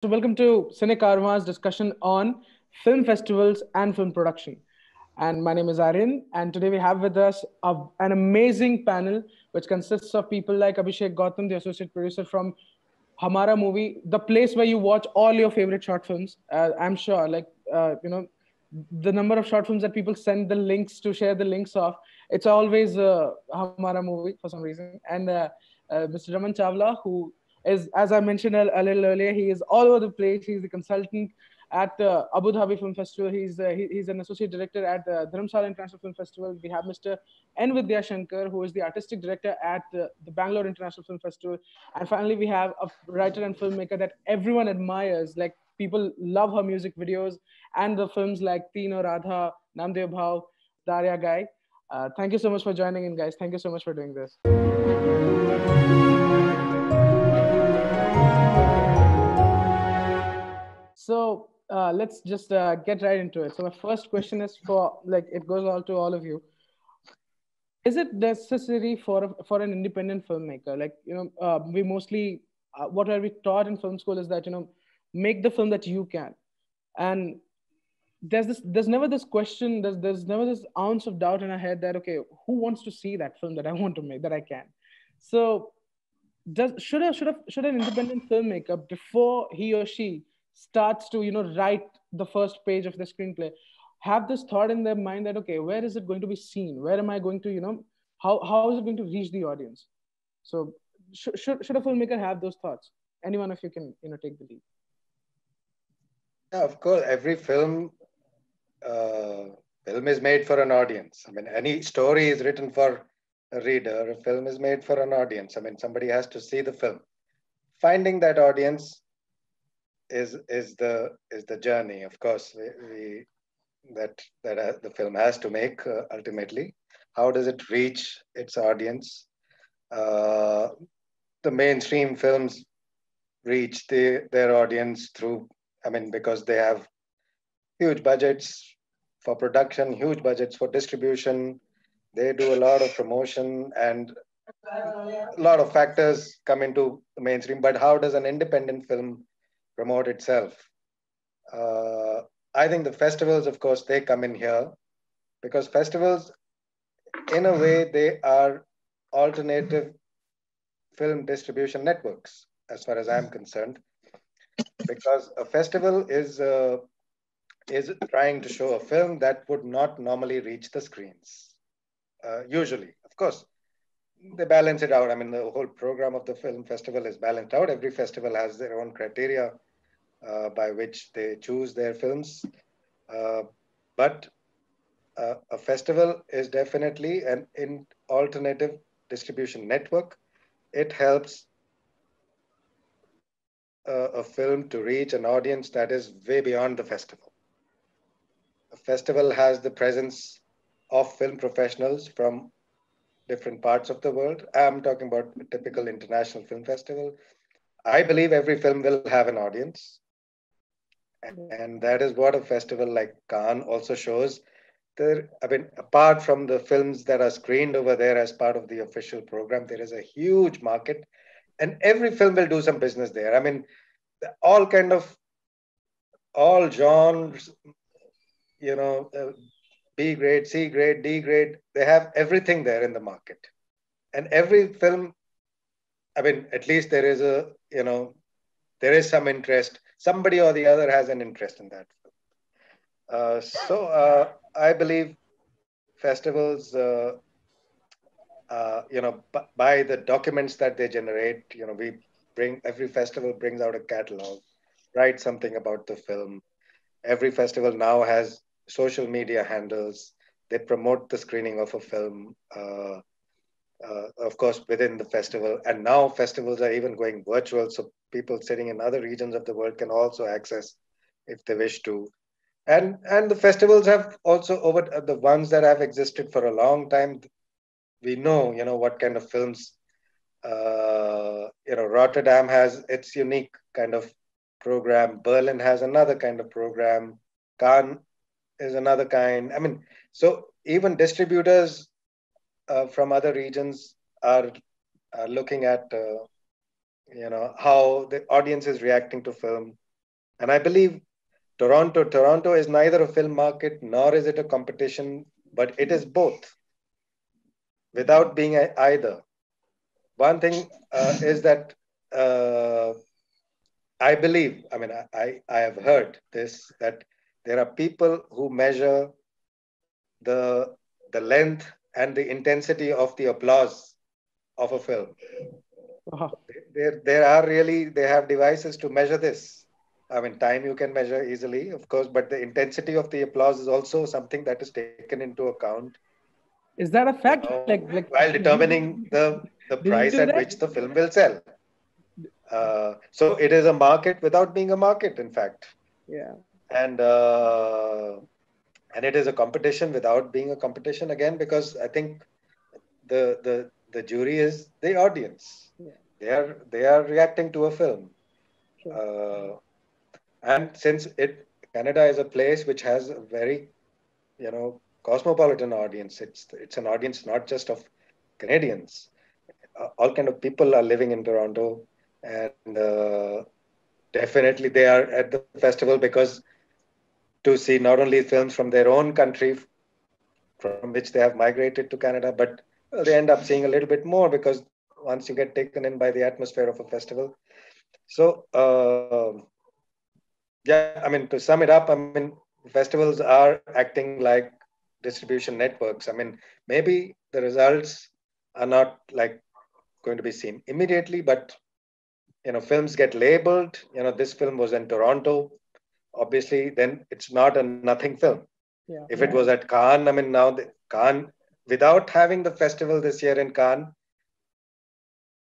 So, welcome to Cine Karma's discussion on film festivals and film production. And my name is Aryan, and today we have with us an amazing panel which consists of people like Abhishek Gautam, the associate producer from Hamara Movie, the place where you watch all your favorite short films. I'm sure, the number of short films that people send the links to share the links of, it's always Hamara Movie for some reason. And Mr. Raman Chawla, who is, as I mentioned a little earlier, he is all over the place. He's the consultant at Abu Dhabi Film Festival. He's an associate director at the Dharamsala International Film Festival. We have Mr. N. Vidya Shankar, who is the artistic director at the Bangalore International Film Festival. And finally, we have a writer and filmmaker that everyone admires. Like, people love her music videos and the films like Tino Radha, Namdev Bhav, Darya Gai. Thank you so much for joining in, guys. Thank you so much for doing this. So let's just get right into it. So my first question is for, like, it goes all to all of you. Is it necessary for an independent filmmaker? Like, we mostly what are we taught in film school is that, make the film that you can. And there's never this question, there's never this ounce of doubt in our head that, okay, who wants to see that film that I want to make, that I can. So should an independent filmmaker, before he or she starts to write the first page of the screenplay, have this thought in their mind that, okay, where is it going to be seen, where am I going to, how is it going to reach the audience? So should a filmmaker have those thoughts? Anyone of you can take the lead. Yeah, of course, every uh, film is made for an audience. I mean, any story is written for a reader. A film is made for an audience. I mean, somebody has to see the film. Finding that audience is the journey. Of course, the film has to make ultimately. How does it reach its audience? Uh, the mainstream films reach their audience through. I mean, because they have huge budgets for production, huge budgets for distribution. They do a lot of promotion, and a lot of factors come into the mainstream. But how does an independent film promote itself? Uh, I think the festivals, of course, they come in here because festivals, in a way, they are alternative film distribution networks, as far as I'm concerned, because a festival is trying to show a film that would not normally reach the screens. Usually, of course, they balance it out. I mean, the whole program of the film festival is balanced out. Every festival has their own criteria by which they choose their films. Uh, but a festival is definitely an alternative distribution network. It helps a film to reach an audience that is way beyond the festival. A festival has the presence of film professionals from different parts of the world. I'm talking about a typical international film festival. I believe every film will have an audience, and that is what a festival like Cannes also shows. I mean, apart from the films that are screened over there as part of the official program, there is a huge market, and every film will do some business there. I mean, all kind of all genres, B grade, C grade, D grade, they have everything there in the market. And every film, I mean, at least there is there is some interest. Somebody or the other has an interest in that. I believe festivals, by the documents that they generate, every festival brings out a catalog, write something about the film. Every festival now has social media handles. They promote the screening of a film. Of course, within the festival. And now festivals are even going virtual, so people sitting in other regions of the world can also access if they wish to. And the festivals have also, over the ones that have existed for a long time, we know, what kind of films. Rotterdam has its unique kind of program. Berlin has another kind of program. Cannes is another kind. I mean, so even distributors from other regions are looking at how the audience is reacting to film. And I believe Toronto is neither a film market nor is it a competition, but it is both without being either. One thing is that uh, I believe, I mean, I have heard this, that there are people who measure the, the length and the intensity of the applause of a film. Wow. There are really, they have devices to measure this. I mean, time you can measure easily, of course, but the intensity of the applause is also something that is taken into account, Is that a you fact? know, Like while you determining the do you price do at that? which the film will sell. So it is a market without being a market, in fact, Yeah. and uh, and it is a competition without being a competition again, because I think the jury is the audience. Yeah. They are reacting to a film, Sure. uh, and since it Canada is a place which has a very, cosmopolitan audience. It's an audience not just of Canadians. All kind of people are living in Toronto, and definitely they are at the festival because to see not only films from their own country from which they have migrated to Canada, but they end up seeing a little bit more because once you get taken in by the atmosphere of a festival. So, yeah, I mean, to sum it up, I mean, festivals are acting like distribution networks. I mean, maybe the results are not like going to be seen immediately, but films get labeled. This film was in Toronto. Obviously, then it's not a nothing film. Yeah. If it was at Cannes, I mean, now Cannes, without having the festival this year in Cannes,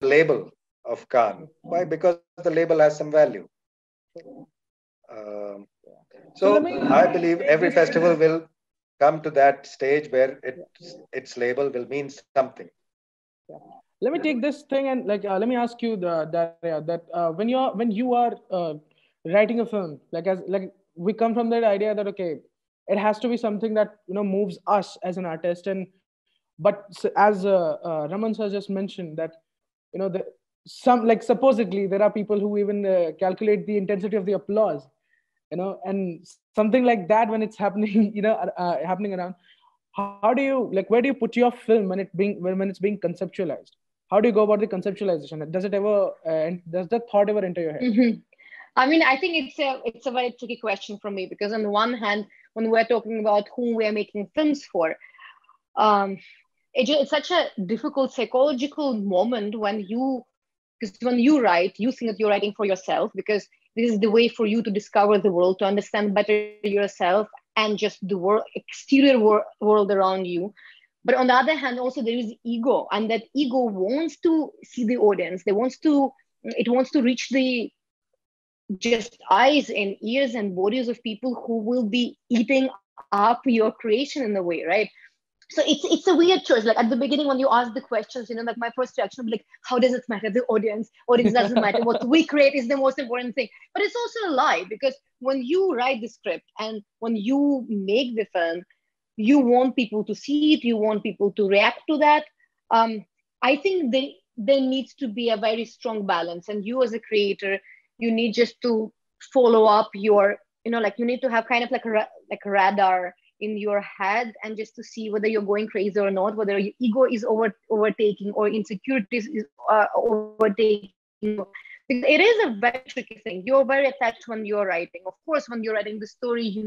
the label of Cannes. Why? Because the label has some value. Um, So let so me I believe take every this. festival will come to that stage where Yeah. its label will mean something. Yeah. Let me take this thing and let me ask you Daria, that when you are writing a film, like we come from that idea that okay, it has to be something that moves us as an artist, and but as Raman sir just mentioned that the some like supposedly there are people who even calculate the intensity of the applause, and something like that when it's happening happening around. How do you like where do you put your film when it's being conceptualized? How do you go about the conceptualization? Does it ever does that thought ever enter your head? Mhm. I mean, I think it's a very tricky question for me because on the one hand, when we're talking about whom we are making films for, um, it's such a difficult psychological moment when because when you write, you think that you're writing for yourself because this is the way for you to discover the world, to understand better yourself and just the world around you. But on the other hand, also there is ego, and that ego wants to see the audience. It wants to reach the just eyes and ears and bodies of people who will be eating up your creation in a way, right? So it's a weird choice. Like at the beginning when you ask the questions, like my first reaction would be like, how does it matter? The audience doesn't matter. What we create is the most important thing. But it's also a lie because when you write the script and when you make the film, you want people to see it, you want people to react to that. um, I think there needs to be a very strong balance, and you as a creator, you need just to follow up your, like you need to have kind of like like a radar in your head and just to see whether you're going crazy or not, whether your ego is overtaking or insecurities is overtaking. Because it is a very tricky thing. You're very attached when you're writing. Of course, when you're writing the story,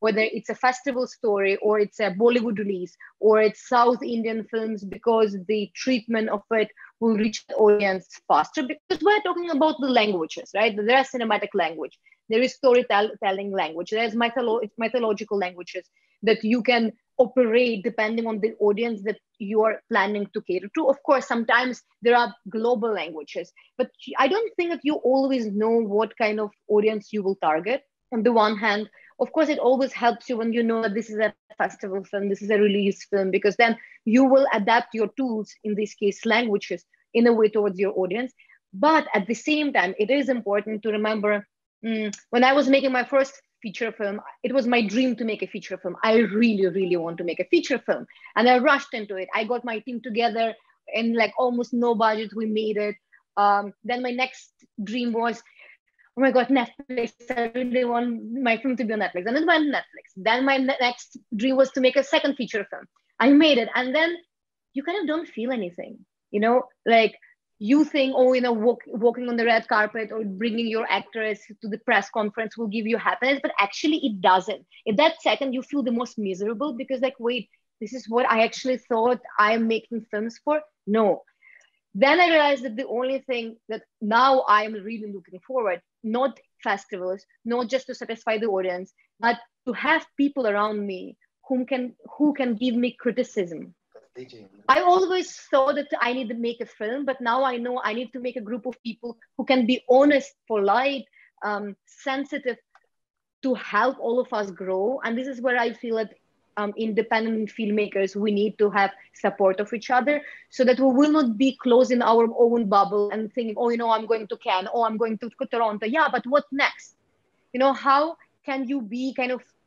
whether it's a festival story or it's a Bollywood release or it's South Indian films, because the treatment of it will reach the audience faster because we're talking about the languages, right? There are cinematic language, there is storytelling language, there's mythological languages that you can operate depending on the audience that you are planning to cater to. Of course, sometimes there are global languages, but I don't think that you always know what kind of audience you will target. On the one hand, of course, it always helps you when you know that this is a festival film, this is a release film, because then you will adapt your tools, in this case languages, in a way towards your audience. But at the same time, it is important to remember, when I was making my first feature film, it was my dream to make a feature film. I really, really want to make a feature film. And I rushed into it. I got my team together and like almost no budget, we made it. Then my next dream was, oh my God, Netflix, I really want my film to be on Netflix. And then went Netflix. Then my next dream was to make a second feature film. I made it. And then you kind of don't feel anything, like you think, oh, walking on the red carpet or bringing your actress to the press conference will give you happiness, but actually it doesn't. In that second, you feel the most miserable because like, wait, this is what I actually thought I'm making films for? No. Then I realized that the only thing that now I'm really looking forward, not festivals, not just to satisfy the audience, but to have people around me who can give me criticism. I always thought that I need to make a film, but now I know I need to make a group of people who can be honest, polite, sensitive, to help all of us grow. And this is where I feel that independent filmmakers, we need to have support of each other so that we will not be closed in our own bubble and thinking, oh, I'm going to Cannes, oh, I'm going to Toronto. Yeah, but what next? How can you be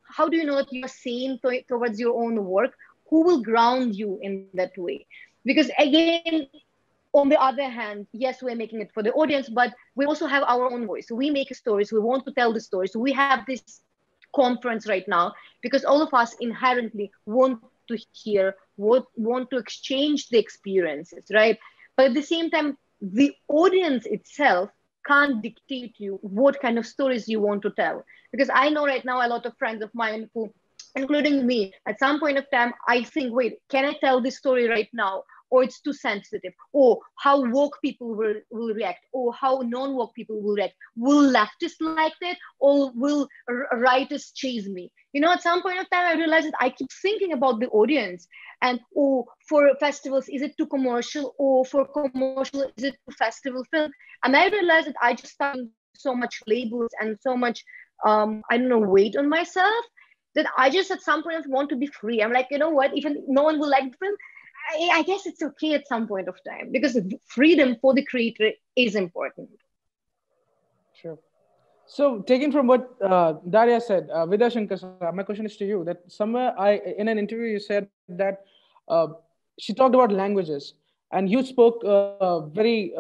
how do you know that you're sane towards your own work? Who will ground you in that way? Because again, on the other hand, yes, we're making it for the audience, but we also have our own voice. So we make stories, we want to tell the stories. So we have this conference right now because all of us inherently want to hear, want to exchange the experiences, right? But at the same time, the audience itself can't dictate you what kind of stories you want to tell. Because I know right now a lot of friends of mine who, including me, at some point of time, I think, wait, can I tell this story right now? Or it's too sensitive, or how woke people will react, or how non-woke people will react. Will leftists like that, or will writers chase me? At some point of time, I realized that I keep thinking about the audience, and for festivals, is it too commercial, or for commercial, is it too festival film? And I realized that I just started so much labels and so much, weight on myself that I just at some point want to be free. I'm like, what? Even no one will like the film, I guess it's okay at some point of time because freedom for the creator is important. Sure. So, taking from what Daria said, Vidya Shankar, my question is to you. That somewhere in an interview, you said that she talked about languages, and you spoke very,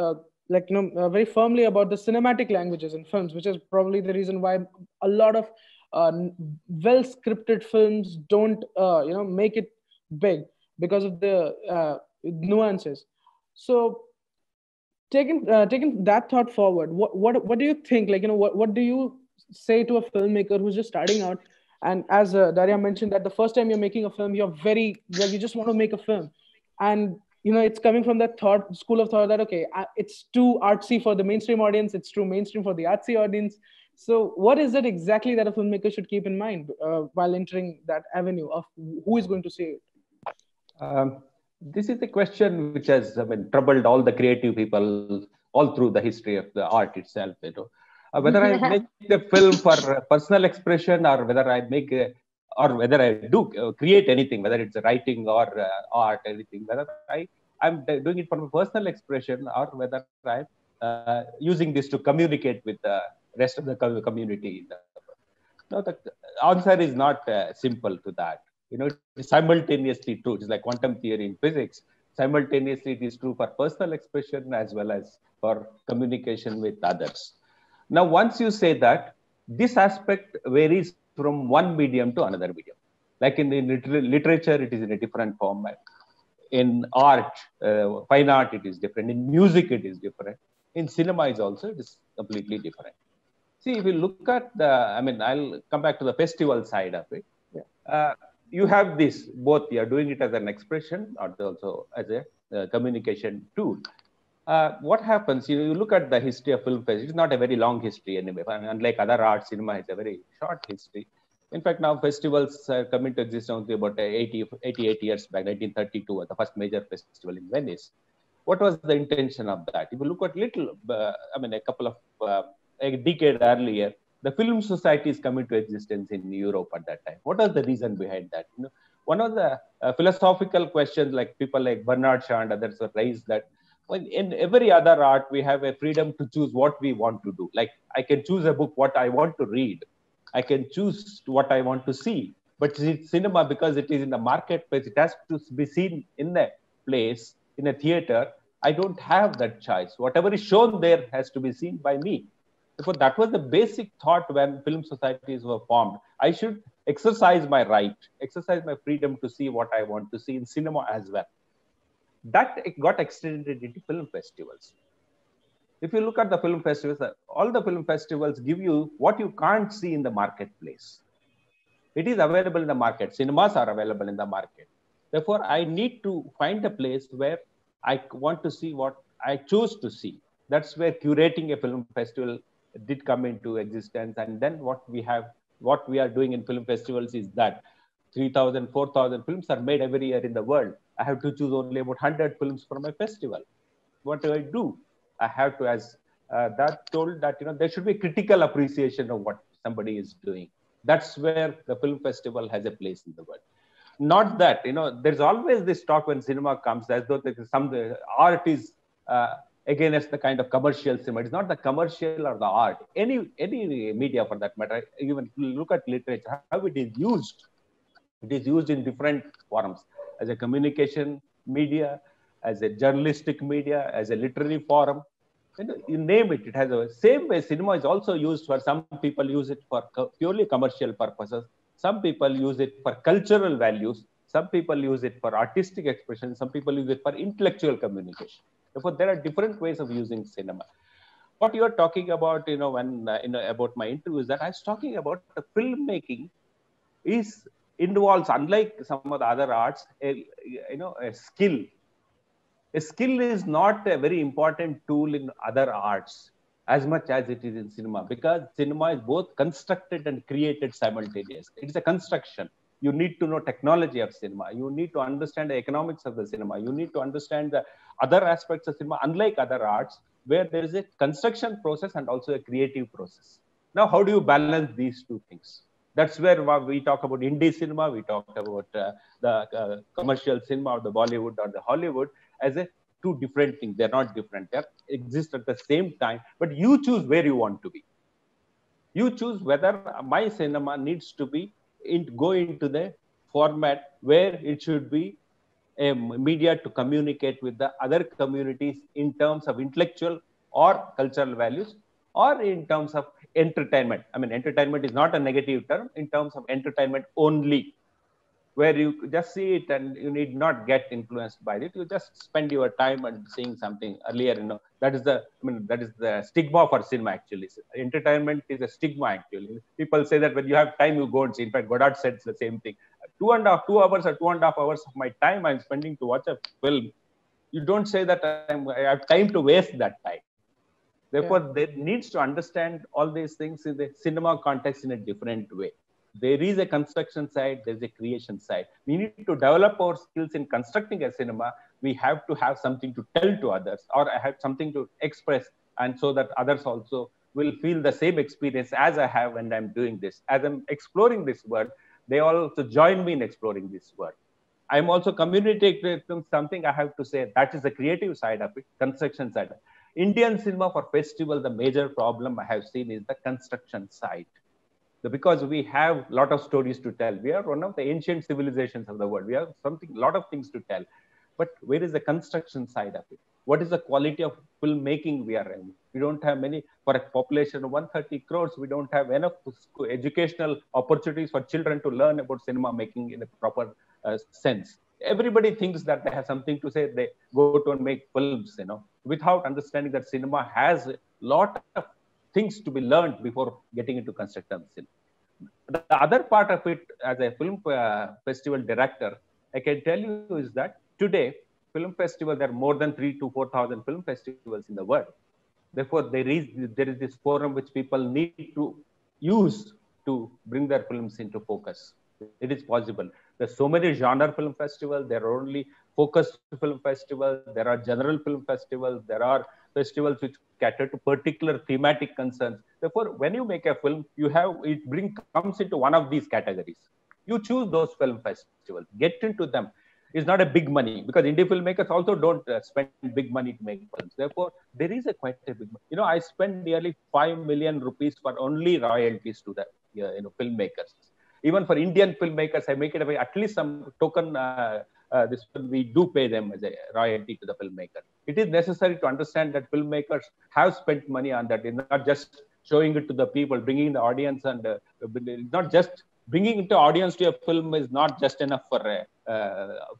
very firmly about the cinematic languages in films, which is probably the reason why a lot of well-scripted films don't, make it big because of the nuances. So taking that thought forward, what do you think? What do you say to a filmmaker who's just starting out? And as Daria mentioned, that the first time you're making a film, you just want to make a film, and it's coming from that school of thought that okay, it's too artsy for the mainstream audience, it's too mainstream for the artsy audience. So what is it exactly that a filmmaker should keep in mind while entering that avenue of who is going to see it? This is a question which has troubled all the creative people all through the history of the art itself. Whether I make a film for personal expression or whether I make or whether I do create anything, whether it's writing or art, anything, whether I'm doing it for personal expression or whether I'm using this to communicate with the rest of the community. No, the answer is not simple to that. It's simultaneously true. It's like quantum theory in physics. Simultaneously, it is true for personal expression as well as for communication with others. Now, once you say that, this aspect varies from one medium to another medium. Like in literature, it is in a different format. In art, fine art, it is different. In music, it is different. In cinema, it is completely different. See, if you look at I'll come back to the festival side of it. Yeah. You have this, both you are doing it as an expression or also as a communication tool. What happens, you look at the history of film festival, it's not a very long history anyway. Unlike other art, cinema has a very short history. In fact, now festivals come into existence about 88 years back, 1932, the first major festival in Venice. What was the intention of that? If you look at a decade earlier, the film societies come into existence in Europe at that time. What was the reason behind that? One of the philosophical questions, like people like Bernard Shaw and others have raised, that in every other art, we have a freedom to choose what we want to do. Like I can choose a book, what I want to read. I can choose what I want to see. But cinema, because it is in the marketplace, it has to be seen in a place, in a theater. I don't have that choice. Whatever is shown there has to be seen by me. Therefore, that was the basic thought when film societies were formed. I should exercise my right, exercise my freedom to see what I want to see in cinema as well. That got extended into film festivals. If you look at the film festivals, all the film festivals give you what you can't see in the marketplace. It is available in the market. Cinemas are available in the market. Therefore, I need to find a place where I want to see what I choose to see. That's where curating a film festival did come into existence. And then what we are doing in film festivals is that 3,000, 4,000 films are made every year in the world. I have to choose only about 100 films for my festival. What do? I have to, as that told that, there should be critical appreciation of what somebody is doing. That's where the film festival has a place in the world. Not that, there's always this talk when cinema comes as though the art is against the kind of commercial cinema. It's not the commercial or the art. Any media for that matter, even look at literature, how it is used. It is used in different forms as a communication media, as a journalistic media, as a literary forum. You name it, it has a same way. Cinema is also used for, some people use it for purely commercial purposes. Some people use it for cultural values. Some people use it for artistic expression. Some people use it for intellectual communication. Therefore, there are different ways of using cinema. What you are talking about, when about my interview, is that I was talking about the filmmaking involves, unlike some of the other arts, a skill. A skill is not a very important tool in other arts as much as it is in cinema, because cinema is both constructed and created simultaneously. It is a construction. You need to know technology of cinema. You need to understand the economics of the cinema. You need to understand the other aspects of cinema, unlike other arts, where there is a construction process and also a creative process. Now, how do you balance these two things? That's where we talk about indie cinema, we talk about the commercial cinema or the Bollywood or the Hollywood as a two different things. They're not different. They exist at the same time, but you choose where you want to be. You choose whether my cinema needs to be go into the format where it should be a media to communicate with the other communities in terms of intellectual or cultural values, or in terms of entertainment. I mean, entertainment is not a negative term, in terms of entertainment only, where you just see it and you need not get influenced by it. You just spend your time and seeing something earlier. That is the stigma for cinema. Actually, entertainment is a stigma. Actually, people say that when you have time, you go and see. In fact, Godard said the same thing. 2 hours or 2.5 hours of my time I'm spending to watch a film. You don't say that I have time to waste that time. Therefore, there needs to understand all these things in the cinema context in a different way. There is a construction side, there's a creation side. We need to develop our skills in constructing a cinema. We have to have something to tell to others, or I have something to express, and so that others also will feel the same experience as I have when I'm doing this. As I'm exploring this world, they also join me in exploring this world. I'm also communicating something I have to say. That is the creative side of it, construction side. Indian cinema for festival, the major problem I have seen is the construction side. Because we have a lot of stories to tell. We are one of the ancient civilizations of the world. We have a lot of things to tell. But where is the construction side of it? What is the quality of filmmaking we are in? We don't have many, for a population of 130 crores, we don't have enough educational opportunities for children to learn about cinema making in a proper sense. Everybody thinks that they have something to say. They go to and make films, without understanding that cinema has a lot of things to be learned before getting into construction cinema. The other part of it, as a film festival director, I can tell you is that today, film festival, there are more than 3,000 to 4,000 film festivals in the world. Therefore, there is this forum which people need to use to bring their films into focus. It is possible. There's so many genre film festivals. There are only focused film festivals. There are general film festivals. There are festivals which cater to particular thematic concerns. Therefore, when you make a film, comes into one of these categories. You choose those film festivals. Get into them. It's not a big money, because indie filmmakers also don't spend big money to make films. Therefore, there is quite a big money. I spend nearly 5 million rupees for only royalties to the filmmakers. Even for Indian filmmakers, I make it at least some token. We do pay them as a royalty to the filmmaker. It is necessary to understand that filmmakers have spent money on that. It's not just showing it to the people, bringing the audience, and not just bringing into audience to a film is not just enough for a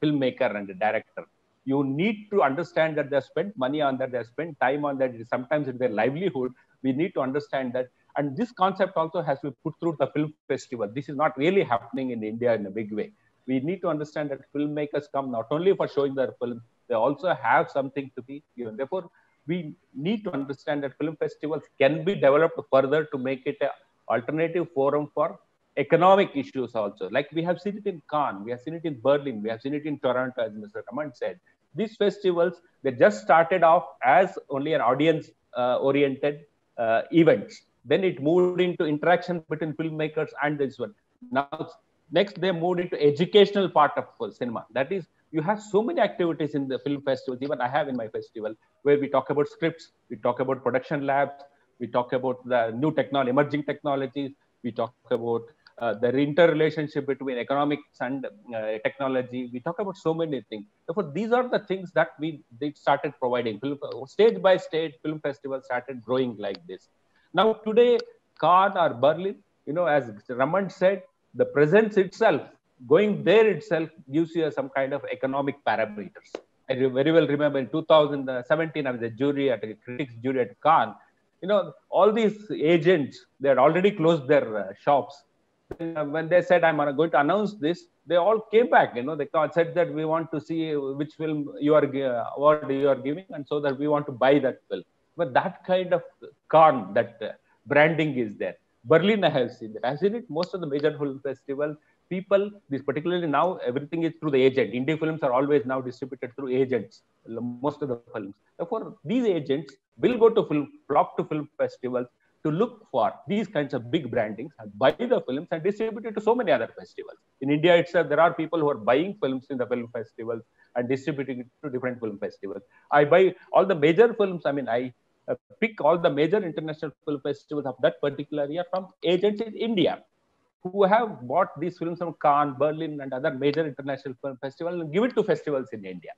filmmaker and a director. You need to understand that they spent money on that, they spent time on that. Sometimes it's their livelihood. We need to understand that. And this concept also has to be put through the film festival. This is not really happening in India in a big way. We need to understand that filmmakers come not only for showing their film, they also have something to be given. Therefore, we need to understand that film festivals can be developed further to make it an alternative forum for economic issues also. Like we have seen it in Cannes, we have seen it in Berlin, we have seen it in Toronto, as Mr. Raman said. These festivals, they just started off as only an audience-oriented events. Then it moved into interaction between filmmakers and this one. Now, next they moved into educational part of cinema. That is, you have so many activities in the film festivals. Even I have in my festival where we talk about scripts, we talk about production labs, we talk about the new technology, emerging technologies, we talk about the interrelationship between economics and technology. We talk about so many things. Therefore, these are the things that they started providing. Stage by stage, film festivals started growing like this. Now today, Cannes or Berlin, as Raman said, the presence itself, going there itself gives you some kind of economic parameters. I very well remember in 2017, I was a jury at a critics jury at Cannes. All these agents, they had already closed their shops. When they said, I'm going to announce this, they all came back. They said that we want to see which film award you are giving, and so that we want to buy that film. But that kind of Cannes, that branding is there. Berlin, I have seen that. I've seen it most of the major film festivals. People, particularly now, everything is through the agent. Indie films are always now distributed through agents, most of the films. Therefore, these agents will go to flock to film festivals to look for these kinds of big brandings and buy the films and distribute it to so many other festivals. In India itself, there are people who are buying films in the film festivals and distributing it to different film festivals. I buy all the major films. I pick all the major international film festivals of that particular year from agents in India who have bought these films from Cannes, Berlin, and other major international film festivals and give it to festivals in India.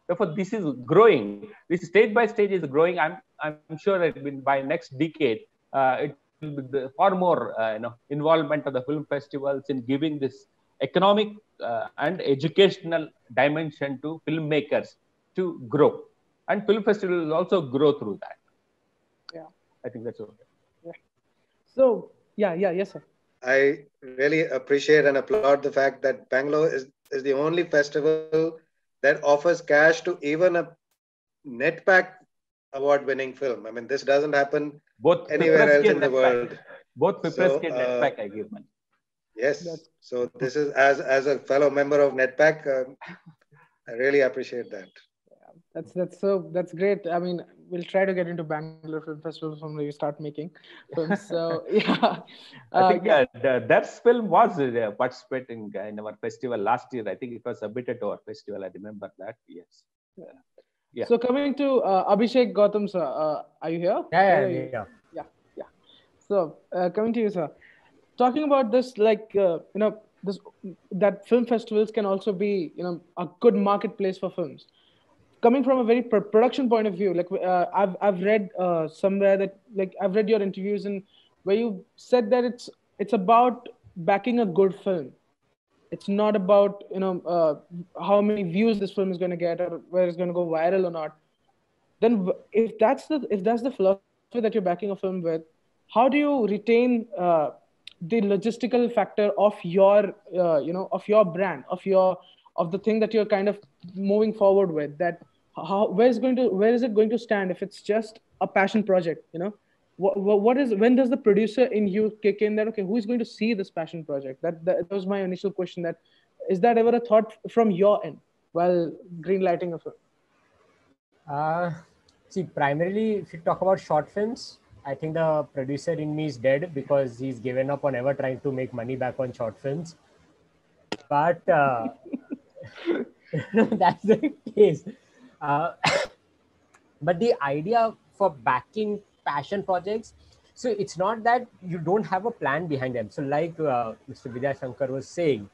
Therefore, this is growing. This stage by stage is growing. I'm sure that by next decade, it will be far more involvement of the film festivals in giving this economic and educational dimension to filmmakers to grow. And film festivals will also grow through that. Yeah. I think that's okay. Yeah. So, yes, sir. I really appreciate and applaud the fact that Bangalore is the only festival that offers cash to even a NETPAC award-winning film. This doesn't happen anywhere else in the world. Both FIPRESCI and NETPAC, I give money. Yes. So this is, as a fellow member of NETPAC, I really appreciate that. That's great. We'll try to get into Bangalore Film Festival when we start making films. So yeah, I think that film was participating in our festival last year. I think it was submitted to our festival. I remember that. Yes. Yeah. So coming to Abhishek Gautam, sir, are you here? Yeah. So coming to you, sir, talking about this, that film festivals can also be, a good marketplace for films. Coming from a very production point of view, I've read somewhere that I've read your interviews and where you said that it's about backing a good film. It's not about how many views this film is going to get or where it's going to go viral or not. Then if that's the philosophy that you're backing a film with, how do you retain the logistical factor of your of your brand, of the thing that you're kind of moving forward with? That where is it going to stand if it's just a passion project? When does the producer in you kick in that, okay, who is going to see this passion project? That was my initial question. That is that ever a thought from your end while greenlighting a film? See, primarily, if you talk about short films, I think the producer in me is dead because he's given up on ever trying to make money back on short films. But that's the case. But the idea for backing passion projects, so it's not that you don't have a plan behind them. So like Mr. Vidya Shankar was saying,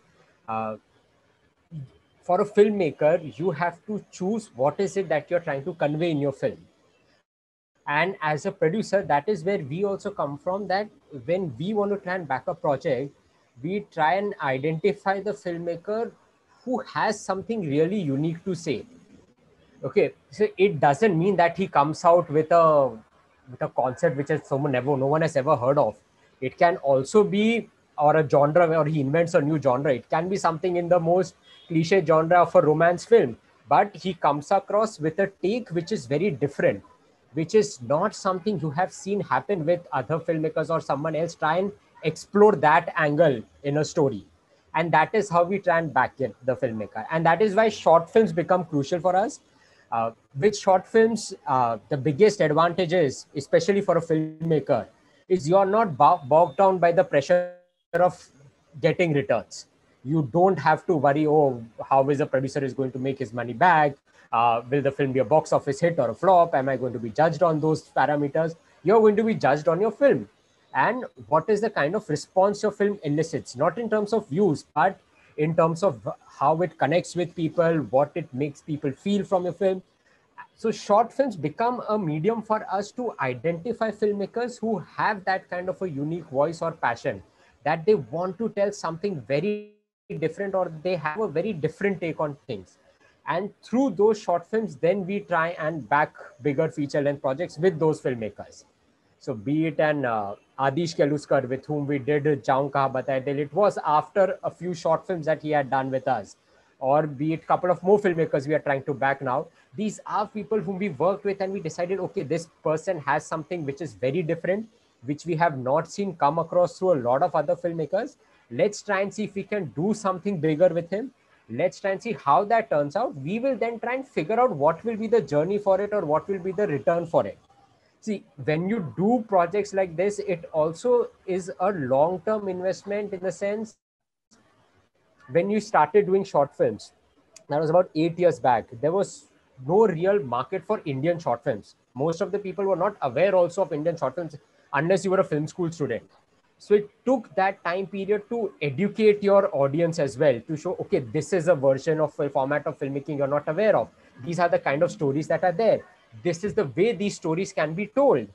for a filmmaker, you have to choose what is it that you're trying to convey in your film. And as a producer, that is where we also come from, that when we want to try and back a project, we try and identify the filmmaker who has something really unique to say. Okay, so it doesn't mean that he comes out with a concept which is no one has ever heard of. It can also be, or a genre, or he invents a new genre. It can be something in the most cliche genre of a romance film, but he comes across with a take which is very different, which is not something you have seen happen with other filmmakers or someone else try and explore that angle in a story. And that is how we try and back in the filmmaker. And that is why short films become crucial for us. With short films, the biggest advantage is, especially for a filmmaker, is you're not bogged down by the pressure of getting returns. You don't have to worry, oh, how is the producer is going to make his money back? Will the film be a box office hit or a flop? Am I going to be judged on those parameters? You're going to be judged on your film and what is the kind of response your film elicits, not in terms of views, but in terms of how it connects with people, what it makes people feel from your film. So short films become a medium for us to identify filmmakers who have that kind of a unique voice or passion, that they want to tell something very different, or they have a very different take on things. And through those short films, then we try and back bigger feature length projects with those filmmakers. So be it an Adish Keluskar, with whom we did Jaun Kaha Bataye Dil, it was after a few short films that he had done with us. Or be it a couple of more filmmakers we are trying to back now. These are people whom we worked with and we decided, okay, this person has something which is very different, which we have not seen come across through a lot of other filmmakers. Let's try and see if we can do something bigger with him. Let's try and see how that turns out. We will then try and figure out what will be the journey for it or what will be the return for it. See, when you do projects like this, it also is a long-term investment, in the sense, when you started doing short films, that was about 8 years back, there was no real market for Indian short films. Most of the people were not aware also of Indian short films unless you were a film school student. So it took that time period to educate your audience as well, to show, okay, this is a version of a format of filmmaking you're not aware of. These are the kind of stories that are there. This is the way these stories can be told.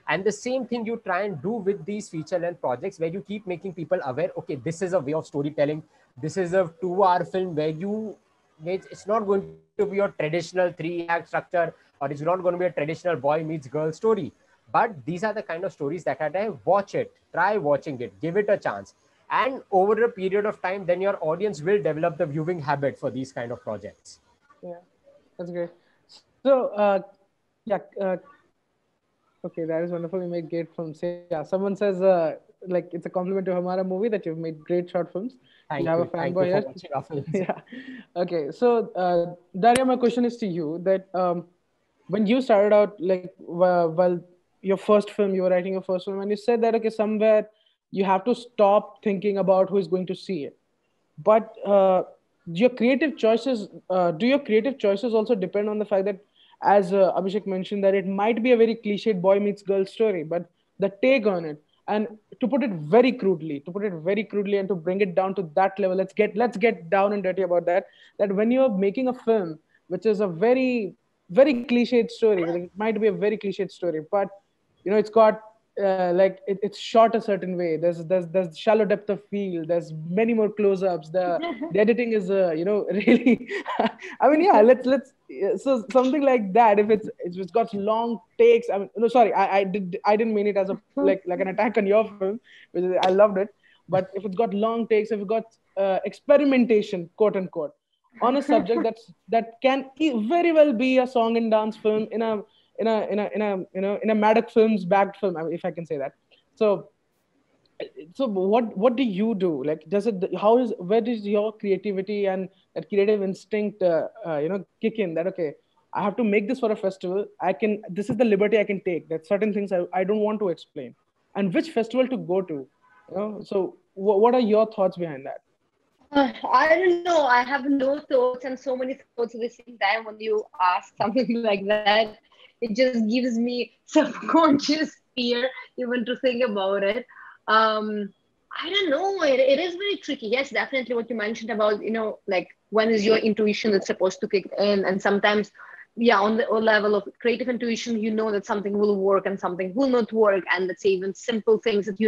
And the same thing you try and do with these feature length projects, where you keep making people aware, okay, this is a way of storytelling. This is a 2-hour film where it's not going to be a traditional 3-act structure, or it's not going to be a traditional boy meets girl story. But these are the kind of stories that are there. Watch it, try watching it, give it a chance. And over a period of time, then your audience will develop the viewing habit for these kind of projects. Yeah, that's great. So, yeah, okay, that is wonderful. You made great films. Yeah, someone says, like, it's a compliment to Hamara movie that you've made great short films. Thank you have you. a Thank fanboy you here. for watching our films. Yeah. Okay. So, Daria, my question is to you that when you started out, like, well, your first film, you were writing your first film, and you said that, okay, somewhere you have to stop thinking about who is going to see it. But your creative choices, do your creative choices also depend on the fact that, as Abhishek mentioned, that it might be a very cliched boy meets girl story, but the take on it, and to put it very crudely, and to bring it down to that level, let's get down and dirty about that. That when you're making a film, which is a very cliched story, it might be a very cliched story, but it's got like it's shot a certain way. There's shallow depth of field. There's many more close-ups. The editing is really. I mean, yeah. So something like that. If it's got long takes. I mean, no, sorry. I didn't mean it as a like an attack on your film, which I loved it. But if it's got long takes, if it's got experimentation, quote unquote, on a subject that can very well be a song and dance film in a Maddox Films backed film, I mean, if I can say that. So what do you do? Like, where does your creativity and that creative instinct kick in? That, okay, I have to make this for a festival. This is the liberty I can take. That certain things I don't want to explain, and which festival to go to. So what are your thoughts behind that? I don't know. I have no thoughts and so many thoughts at the same time. When you ask something like that, it just gives me subconscious fear even to think about it. I don't know. It is very tricky. Yes, definitely what you mentioned about, like when is your intuition that's supposed to kick in, and sometimes on the level of creative intuition, you know that something will work and something will not work. And let's say even simple things that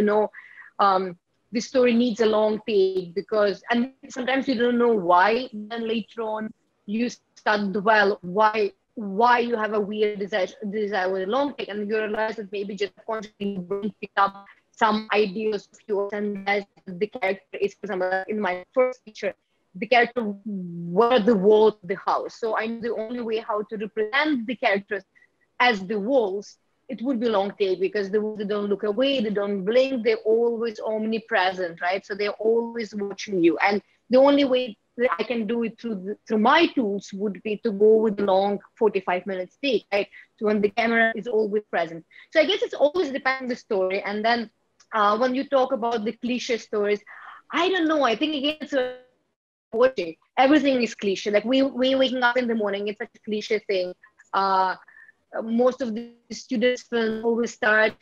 the story needs a long take because, and sometimes you don't know why. Then later on, you start dwell why you have a weird desire with a long take, and you realize that maybe just consciously pick up some ideas of yours, and as the character is, for example, in my first picture, the character were the walls of the house. So I know the only way how to represent the characters as the walls, it would be long take because the walls, they don't look away, they don't blink, they're always omnipresent, right? So they're always watching you. And the only way that I can do it through my tools would be to go with long 45 minutes take, right? So when the camera is always present. So I guess it's always depends on the story. And then when you talk about the cliche stories, I don't know. I think again, it's watching. Everything is cliche. Like we waking up in the morning, it's such a cliche thing. Most of the students will always start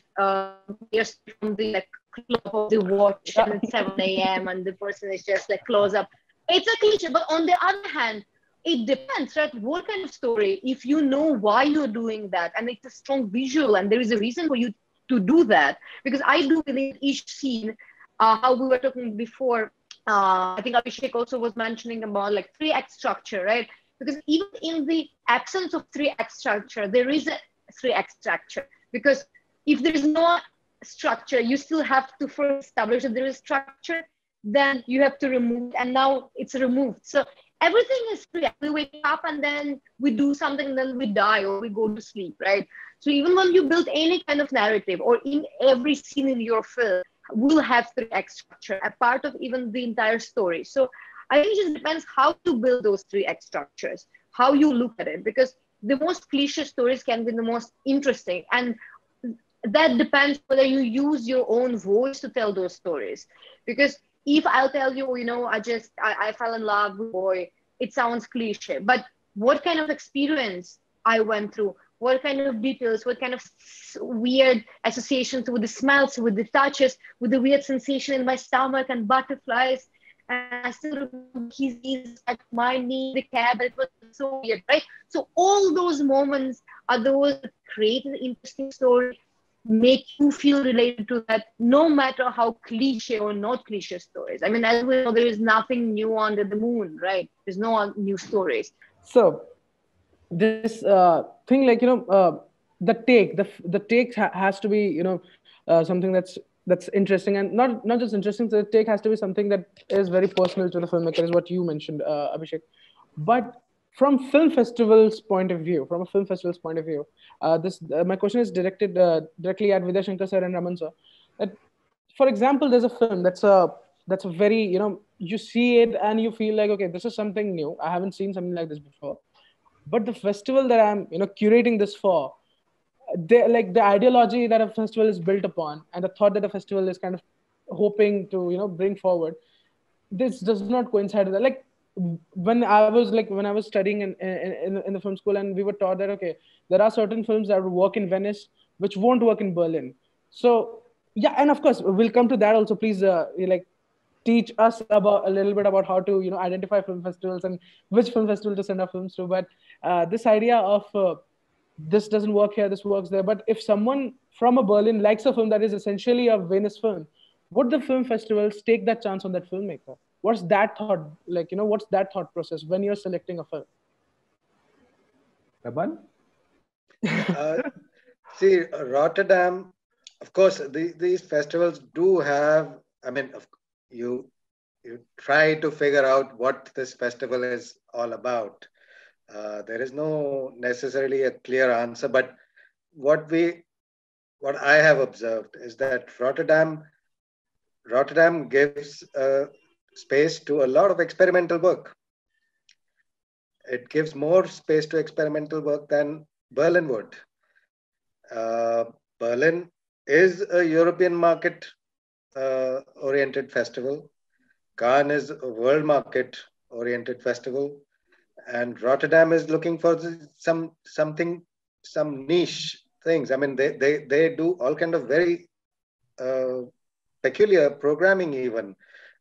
just from the like clock of the watch at 7 a.m. and the person is just like close up. It's a cliche, but on the other hand, it depends, right? What kind of story? If you know why you're doing that, and it's a strong visual, and there is a reason for you to do that, because I do believe each scene, how we were talking before. I think Abhishek also was mentioning about like 3-act structure, right? Because even in the absence of 3-act structure, there is a 3-act structure. Because if there is no structure, you still have to first establish that there is structure, then you have to remove, and now it's removed. So everything is 3-act. We wake up and then we do something, then we die or we go to sleep, right? So even when you build any kind of narrative or in every scene in your film, will have 3-act structure, a part of even the entire story. So I think it just depends how you build those 3-act structures, how you look at it, because the most cliche stories can be the most interesting. And that depends whether you use your own voice to tell those stories. Because if I'll tell you, I fell in love with a boy, it sounds cliche, but what kind of experience I went through, what kind of details, what kind of weird associations with the smells, with the touches, with the weird sensation in my stomach and butterflies. And I still remember his knees at my knee, the cab, it was so weird, right? So all those moments are those that create an interesting story, make you feel related to that, no matter how cliche or not cliche stories. I mean, as we know, there is nothing new under the moon, right? There's no new stories. So this thing, like, the take has to be, something that's interesting, and not just interesting. The take has to be something that is very personal to the filmmaker, is what you mentioned, Abhishek. But from a film festival's point of view, my question is directed directly at Vidya Shankar sir and Raman sir. That, for example, there's a film that's a very, you see it and you feel like, okay, this is something new. I haven't seen something like this before. But the festival that I'm, curating this for, like the ideology that a festival is built upon and the thought that the festival is kind of hoping to, bring forward, this does not coincide with that. Like when I was studying in the film school, and we were taught that, okay, there are certain films that will work in Venice which won't work in Berlin. So yeah, and of course we'll come to that also. Please teach us about a little bit about how to identify film festivals and which film festival to send our films to. But this idea of this doesn't work here, this works there. But if someone from a Berlin likes a film that is essentially a Venice film, would the film festivals take that chance on that filmmaker? What's that thought, like, what's that thought process when you're selecting a film? Raman? See, Rotterdam, of course, these festivals do have, I mean, you try to figure out what this festival is all about. There is no necessarily a clear answer, but what I have observed is that Rotterdam gives space to a lot of experimental work. It gives more space to experimental work than Berlin would. Berlin is a European market oriented festival. Cannes is a world market oriented festival. And Rotterdam is looking for some niche things. I mean, they do all kind of very peculiar programming even.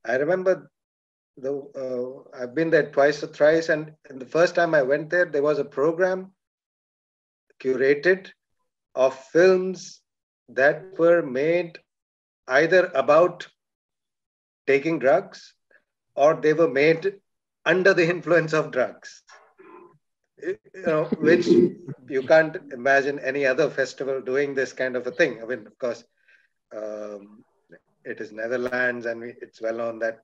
I remember I've been there twice or thrice, and the first time I went there was a program curated of films that were made either about taking drugs or they were made under the influence of drugs. Which you can't imagine any other festival doing this kind of a thing. I mean, of course, um, it is Netherlands, and it's well known that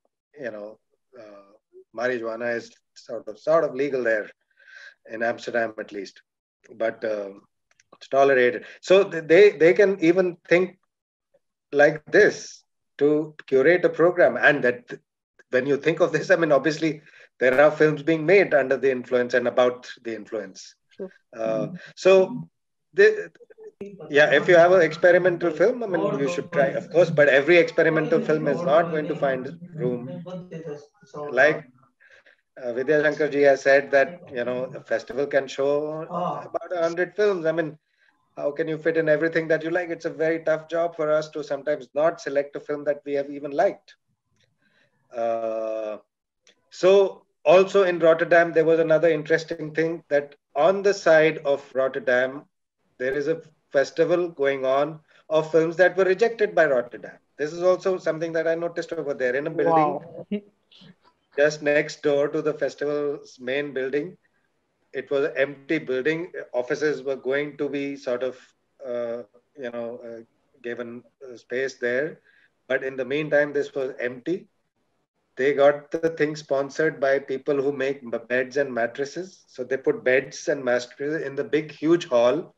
marijuana is sort of legal there in Amsterdam, at least, but it's tolerated. So they can even think like this to curate a program, and that when you think of this, I mean, obviously there are films being made under the influence and about the influence. So, if you have an experimental film, I mean, you should try, of course, but every experimental film is not going to find room. Like Vidya Shankar ji has said that, a festival can show about 100 films. I mean, how can you fit in everything that you like? It's a very tough job for us to sometimes not select a film that we have even liked. So also in Rotterdam, there was another interesting thing that on the side of Rotterdam, there is a festival going on of films that were rejected by Rotterdam. This is also something that I noticed over there in a building just next door to the festival's main building. It was an empty building. Offices were going to be sort of, given space there. But in the meantime, this was empty. They got the thing sponsored by people who make beds and mattresses. So they put beds and mattresses in the big, huge hall.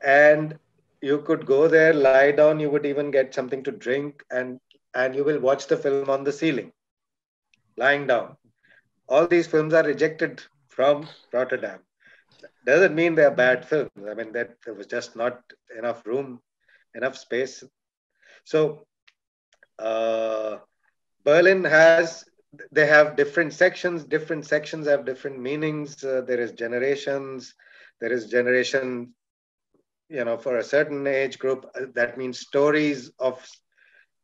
And you could go there, lie down. You would even get something to drink, and you will watch the film on the ceiling, lying down. All these films are rejected from Rotterdam. Doesn't mean they're bad films. I mean, that there was just not enough room, enough space. So Berlin they have different sections. Different sections have different meanings. There is generations. There is generation, for a certain age group. That means stories of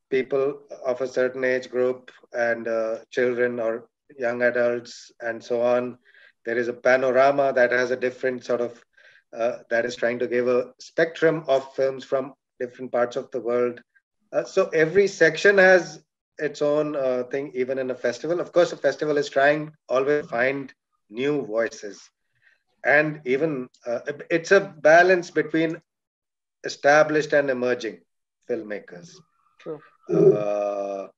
people of a certain age group and children or young adults and so on. There is a panorama that has a different sort of, that is trying to give a spectrum of films from different parts of the world. So every section has its own thing, even in a festival. Of course, a festival is trying always to find new voices. And even it's a balance between established and emerging filmmakers. True. Of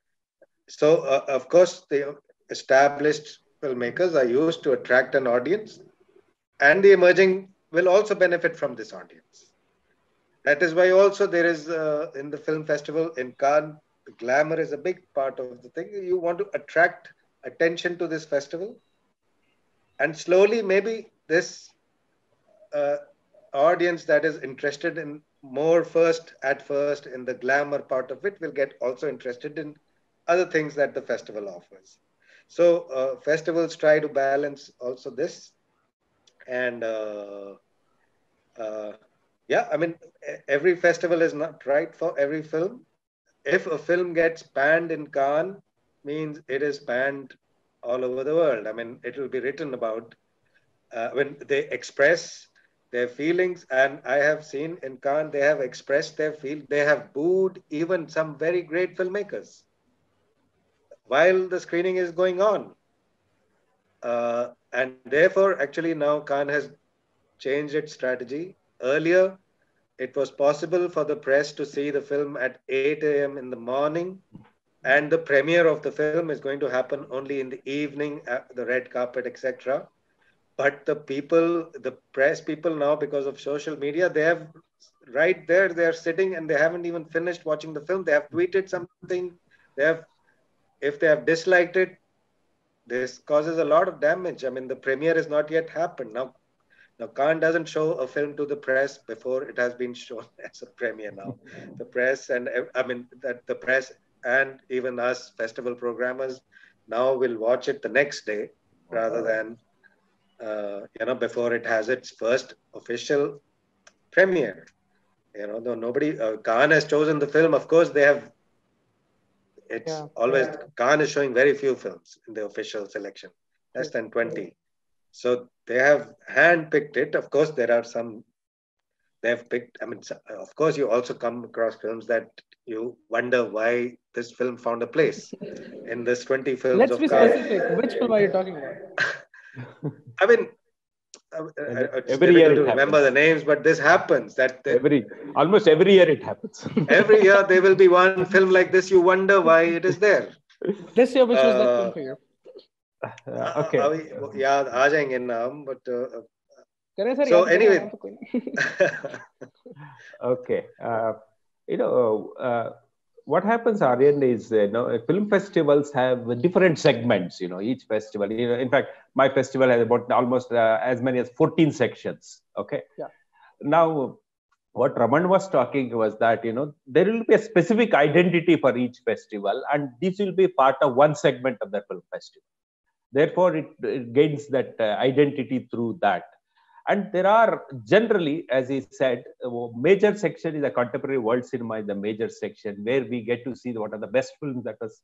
course, the established filmmakers are used to attract an audience, and the emerging will also benefit from this audience. That is why also there is, in the film festival in Cannes, the glamour is a big part of the thing. You want to attract attention to this festival, and slowly maybe this audience that is interested in more at first in the glamour part of it will get also interested in other things that the festival offers. So festivals try to balance also this. And I mean, every festival is not right for every film. If a film gets banned in Cannes, means it is banned all over the world. I mean, it will be written about when they express their feelings. And I have seen in Cannes, they have expressed their they have booed even some very great filmmakers while the screening is going on. And therefore, actually now Cannes has changed its strategy. Earlier, it was possible for the press to see the film at 8 a.m. in the morning, and the premiere of the film is going to happen only in the evening, the red carpet, etc. But the press people now, because of social media, they have right there, they're sitting and they haven't even finished watching the film. They have tweeted something. If they have disliked it, this causes a lot of damage. I mean, the premiere has not yet happened. Now Cannes doesn't show a film to the press before it has been shown as a premiere now. The press the press and even us festival programmers now will watch it the next day rather than, before it has its first official premiere. Nobody, Cannes has chosen the film. Of course, always, Cannes is showing very few films in the official selection, less than 20. So they have handpicked it. Of course, there are some they have picked. I mean, of course, you also come across films that you wonder why this film found a place in this 20 films Let's of be Khan. specific. Which film are you talking about? I mean, it's Every year difficult to it remember the happens. names, but this happens. Almost every year it happens. Every year there will be one film like this. You wonder why it is there. This year, which was that film for you? Okay. याद आ जाएंगे नाम, but करें sir, so याद करें, anyway. आराम से कोई नहीं. Okay. What happens, Aryan, is film festivals have different segments. Each festival. In fact, my festival has about almost as many as 14 sections. Okay. Yeah. Now, what Raman was talking was that there will be a specific identity for each festival, and this will be part of one segment of the film festival. Therefore, it gains that identity through that. And there are generally, as he said, major section is a contemporary world cinema is the major section where we get to see what are the best films that was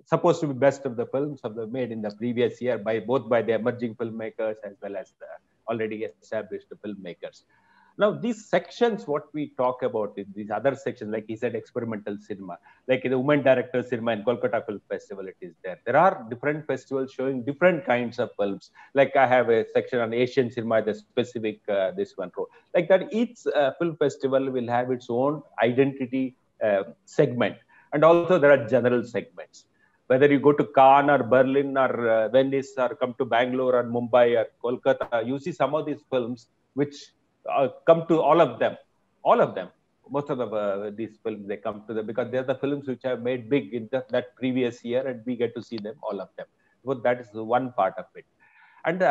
supposed to be best of the films made in the previous year both by the emerging filmmakers as well as the already established filmmakers. Now, these sections, what we talk about in these other sections, like he said, experimental cinema, like the Women Director Cinema in Kolkata Film Festival, it is there. There are different festivals showing different kinds of films. Like I have a section on Asian cinema, the specific this one role. Like that, each film festival will have its own identity segment. And also there are general segments. Whether you go to Cannes or Berlin or Venice or come to Bangalore or Mumbai or Kolkata, you see some of these films which come to all of them. Most of these films, they come to them because they're the films which have made big in that previous year, and we get to see them, all of them. So that is one part of it. And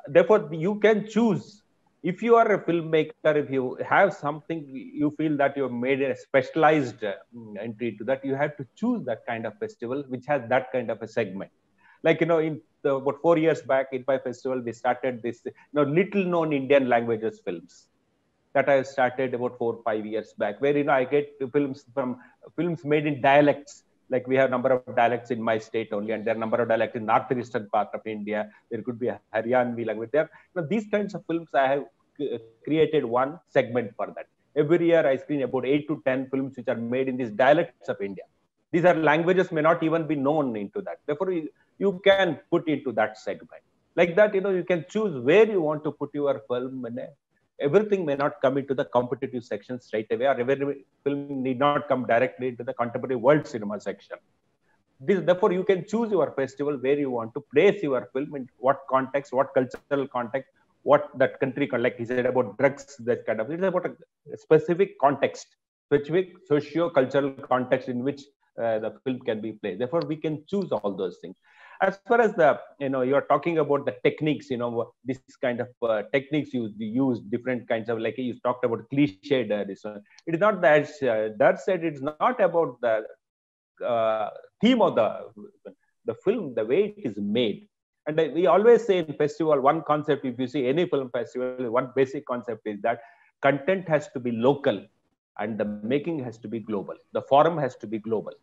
therefore, you can choose. If you are a filmmaker, if you have something, you feel that you've made a specialized entry to that, you have to choose that kind of festival which has that kind of a segment. Like, about 4 years back in my festival, we started this little known Indian languages films that I started about 4 or 5 years back, where I get films made in dialects. Like we have a number of dialects in my state only, and there are a number of dialects in northeastern part of India. There could be a Haryanvi language there. These kinds of films, I have created one segment for that. Every year I screen about 8 to 10 films which are made in these dialects of India. These are languages may not even be known into that. Therefore, you can put into that segment. Like that, you can choose where you want to put your film. Everything may not come into the competitive section straight away, or every film need not come directly into the contemporary world cinema section. Therefore, you can choose your festival where you want to place your film, in what context, what cultural context, what that country, like he said about drugs, that kind of, it's about a specific context, specific socio-cultural context in which the film can be played. Therefore, we can choose all those things. As far as you're talking about the techniques, this kind of techniques you use different kinds of, like you talked about cliched this one. It is not that, that said, it's not about the theme of the film, the way it is made. And we always say in festival, one concept, if you see any film festival, one basic concept is that content has to be local and the making has to be global. The forum has to be global.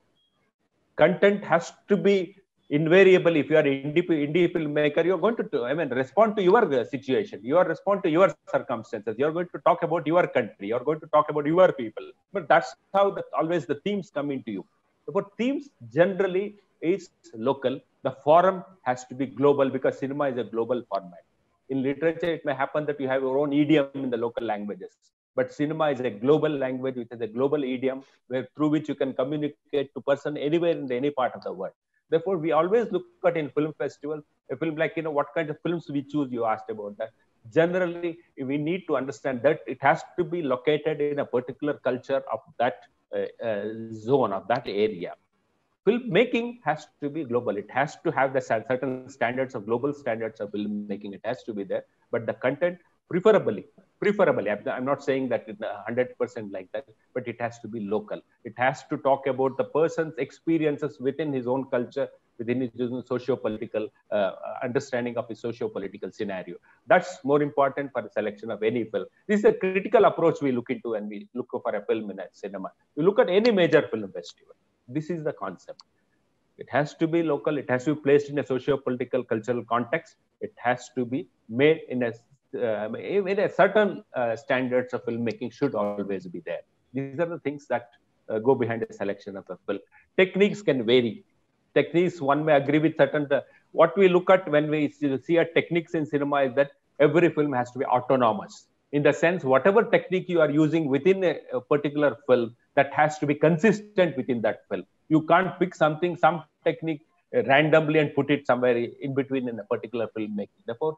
Content has to be invariable. If you are an indie filmmaker, you're going to respond to your situation. You are respond to your circumstances. You're going to talk about your country. You're going to talk about your people. But that's how always the themes come into you. But themes generally is local. The forum has to be global because cinema is a global format. In literature, it may happen that you have your own idiom in the local languages. But cinema is a global language, which is a global idiom through which you can communicate to person anywhere in any part of the world. Therefore, we always look at in film festival, a film like, what kind of films we choose, you asked about that. Generally, we need to understand that it has to be located in a particular culture of that zone, of that area. Filmmaking has to be global. It has to have the certain standards of global standards of filmmaking. It has to be there. But the content, preferably, I'm not saying that 100% like that, but it has to be local. It has to talk about the person's experiences within his own culture, within his own socio-political understanding of his socio-political scenario. That's more important for the selection of any film. This is a critical approach we look into when we look for a film in a cinema. You look at any major film festival. This is the concept. It has to be local. It has to be placed in a socio-political, cultural context. It has to be made in a certain standards of filmmaking should always be there. These are the things that go behind the selection of a film. Techniques can vary. Techniques, one may agree with certain. What we look at when we see a techniques in cinema is that every film has to be autonomous. In the sense, whatever technique you are using within a particular film, that has to be consistent within that film. You can't pick something, some technique randomly and put it somewhere in between in a particular filmmaking. Therefore,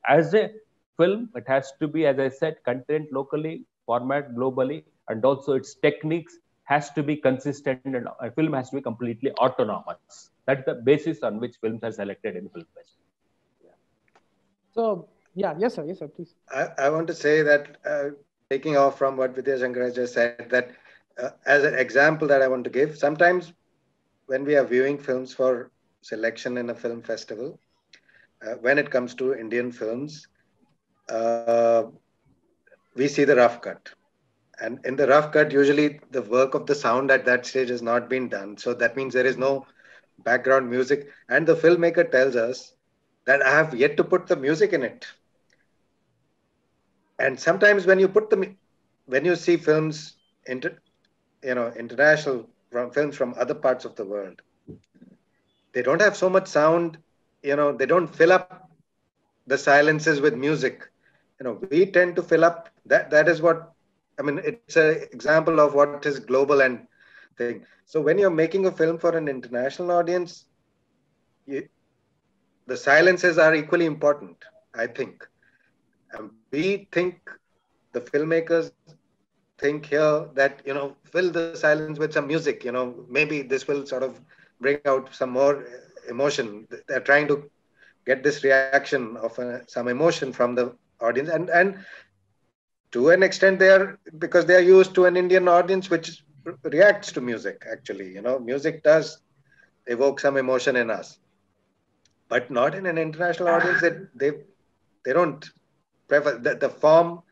as a film, it has to be, as I said, content locally, format globally, and also its techniques has to be consistent, and a film has to be completely autonomous. That's the basis on which films are selected in film fest. So, yeah, yes, sir, please. I want to say that taking off from what Vidya Shankar just said, that as an example that I want to give, sometimes when we are viewing films for selection in a film festival, when it comes to Indian films, we see the rough cut. And in the rough cut, usually the work of the sound at that stage has not been done. So that means there is no background music. And the filmmaker tells us that I have yet to put the music in it. And sometimes when you see films, international films from other parts of the world, they don't have so much sound, they don't fill up the silences with music. We tend to fill up that is what, it's an example of what is global and thing. So when you're making a film for an international audience, the silences are equally important, I think. We think, the filmmakers think here that, fill the silence with some music, maybe this will sort of bring out some more emotion. They're trying to get this reaction of some emotion from the audience. And to an extent, because they are used to an Indian audience, which reacts to music, actually. Music does evoke some emotion in us. But not in an international audience. They don't prefer the form.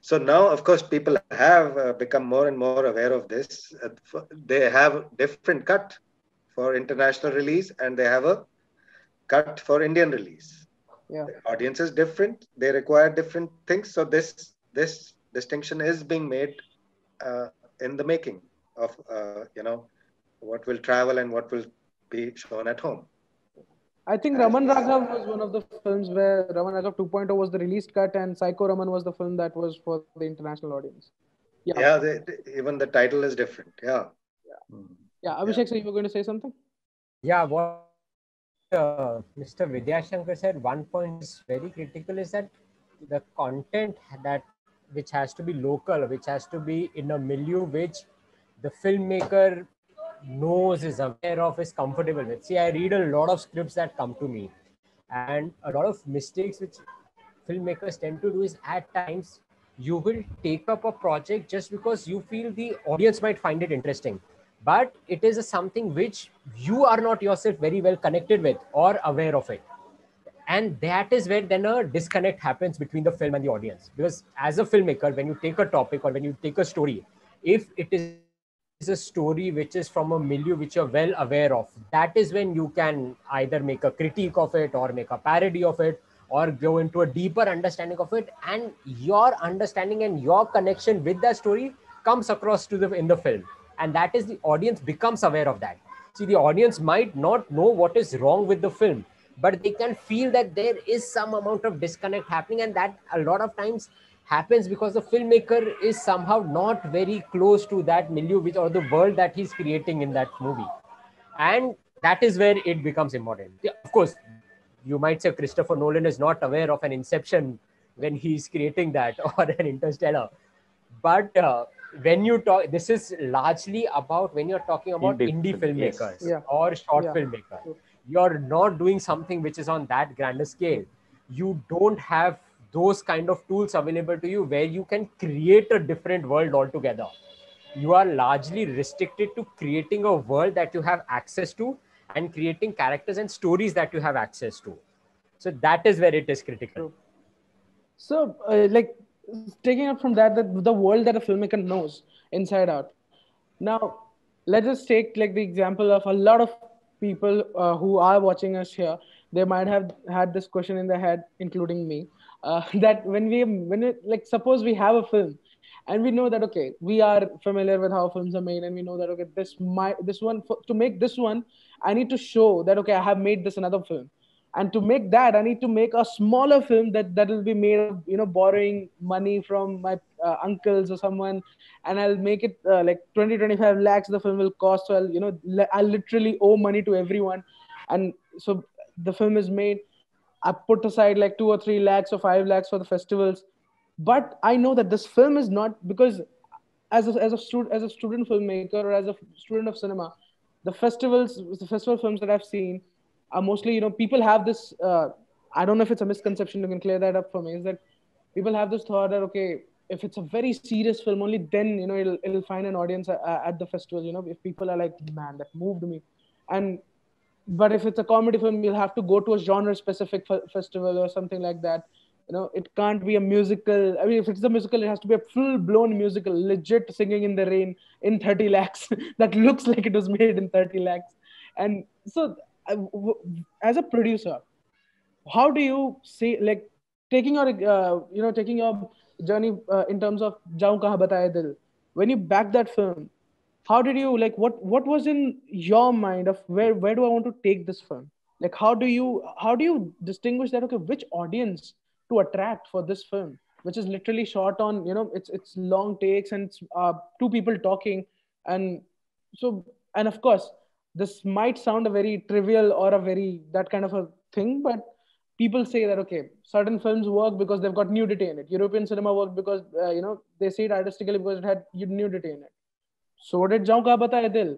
So now, of course, people have become more and more aware of this. They have different cut for international release, and they have a cut for Indian release. Yeah. The audience is different. They require different things. So this distinction is being made in the making of what will travel and what will be shown at home. I think Raman Raghav was one of the films where Raman Raghav 2.0 was the released cut, and Psycho Raman was the film that was for the international audience. Yeah, even the title is different. Yeah. Yeah, Abhishek, so you were going to say something? Yeah, what Mr. Vidya Shankar said, one point is very critical, is that the content which has to be local, which has to be in a milieu which the filmmaker knows, is aware of, is comfortable with. See, I read a lot of scripts that come to me, and a lot of mistakes which filmmakers tend to do is, at times you will take up a project just because you feel the audience might find it interesting, but it is something which you are not yourself very well connected with or aware of it. And that is where then a disconnect happens between the film and the audience. Because as a filmmaker, when you take a topic or when you take a story, if it is a story which is from a milieu which you're well aware of, that is when you can either make a critique of it or make a parody of it or go into a deeper understanding of it, and your understanding and your connection with that story comes across in the film, and that is the audience becomes aware of that. See, the audience might not know what is wrong with the film, but they can feel that there is some amount of disconnect happening, and that a lot of times happens because the filmmaker is somehow not very close to that milieu or the world that he's creating in that movie, and that is where it becomes important. Of course, you might say Christopher Nolan is not aware of an Inception when he's creating that, or an Interstellar, but when you talk, this is largely about when you're talking about indie filmmakers, yes. Or short filmmakers. You're not doing something which is on that grander scale. You don't have those kind of tools available to you where you can create a different world altogether. You are largely restricted to creating a world that you have access to and creating characters and stories that you have access to. So that is where it is critical. So, taking it from that, the world that a filmmaker knows inside out. Now, let us take the example of a lot of people who are watching us here, they might have had this question in their head, including me, that like suppose we have a film, and we know that okay, we are familiar with how films are made, and we know that okay, this one to make this one, I need to show that okay, I have made this another film, and to make that I need to make a smaller film that will be made of borrowing money from my uncles or someone, and I'll make it like 20-25 lakhs the film will cost. So I'll literally owe money to everyone, and so the film is made. I put aside like 2 or 3 lakhs or 5 lakhs for the festivals, but I know that this film is not, because as a student filmmaker or as a student of cinema, the festival films that I've seen are mostly, people have this. I don't know if it's a misconception. You can clear that up for me. Is that people have this thought that okay, if it's a very serious film, only then it'll find an audience at the festival. If people are like, man, that moved me, and but if it's a comedy film, you'll have to go to a genre specific festival or something like that. It can't be a musical. I mean, if it's a musical, it has to be a full blown musical, legit singing in the rain in 30 lakhs that looks like it was made in 30 lakhs. And so as a producer, how do you say, like, taking your journey in terms of Jaun Kahan Bataye Dil, when you back that film, how did you, like, what was in your mind of where do I want to take this film? Like, how do you distinguish that, okay, which audience to attract for this film, which is literally shot on, it's long takes, and it's two people talking. And so, and of course, this might sound a very trivial or a very that kind of a thing, but people say that okay, certain films work because they've got nudity in it. European cinema worked because they see it artistically because it had nudity in it. So did Jaun Ka Bataye Dil,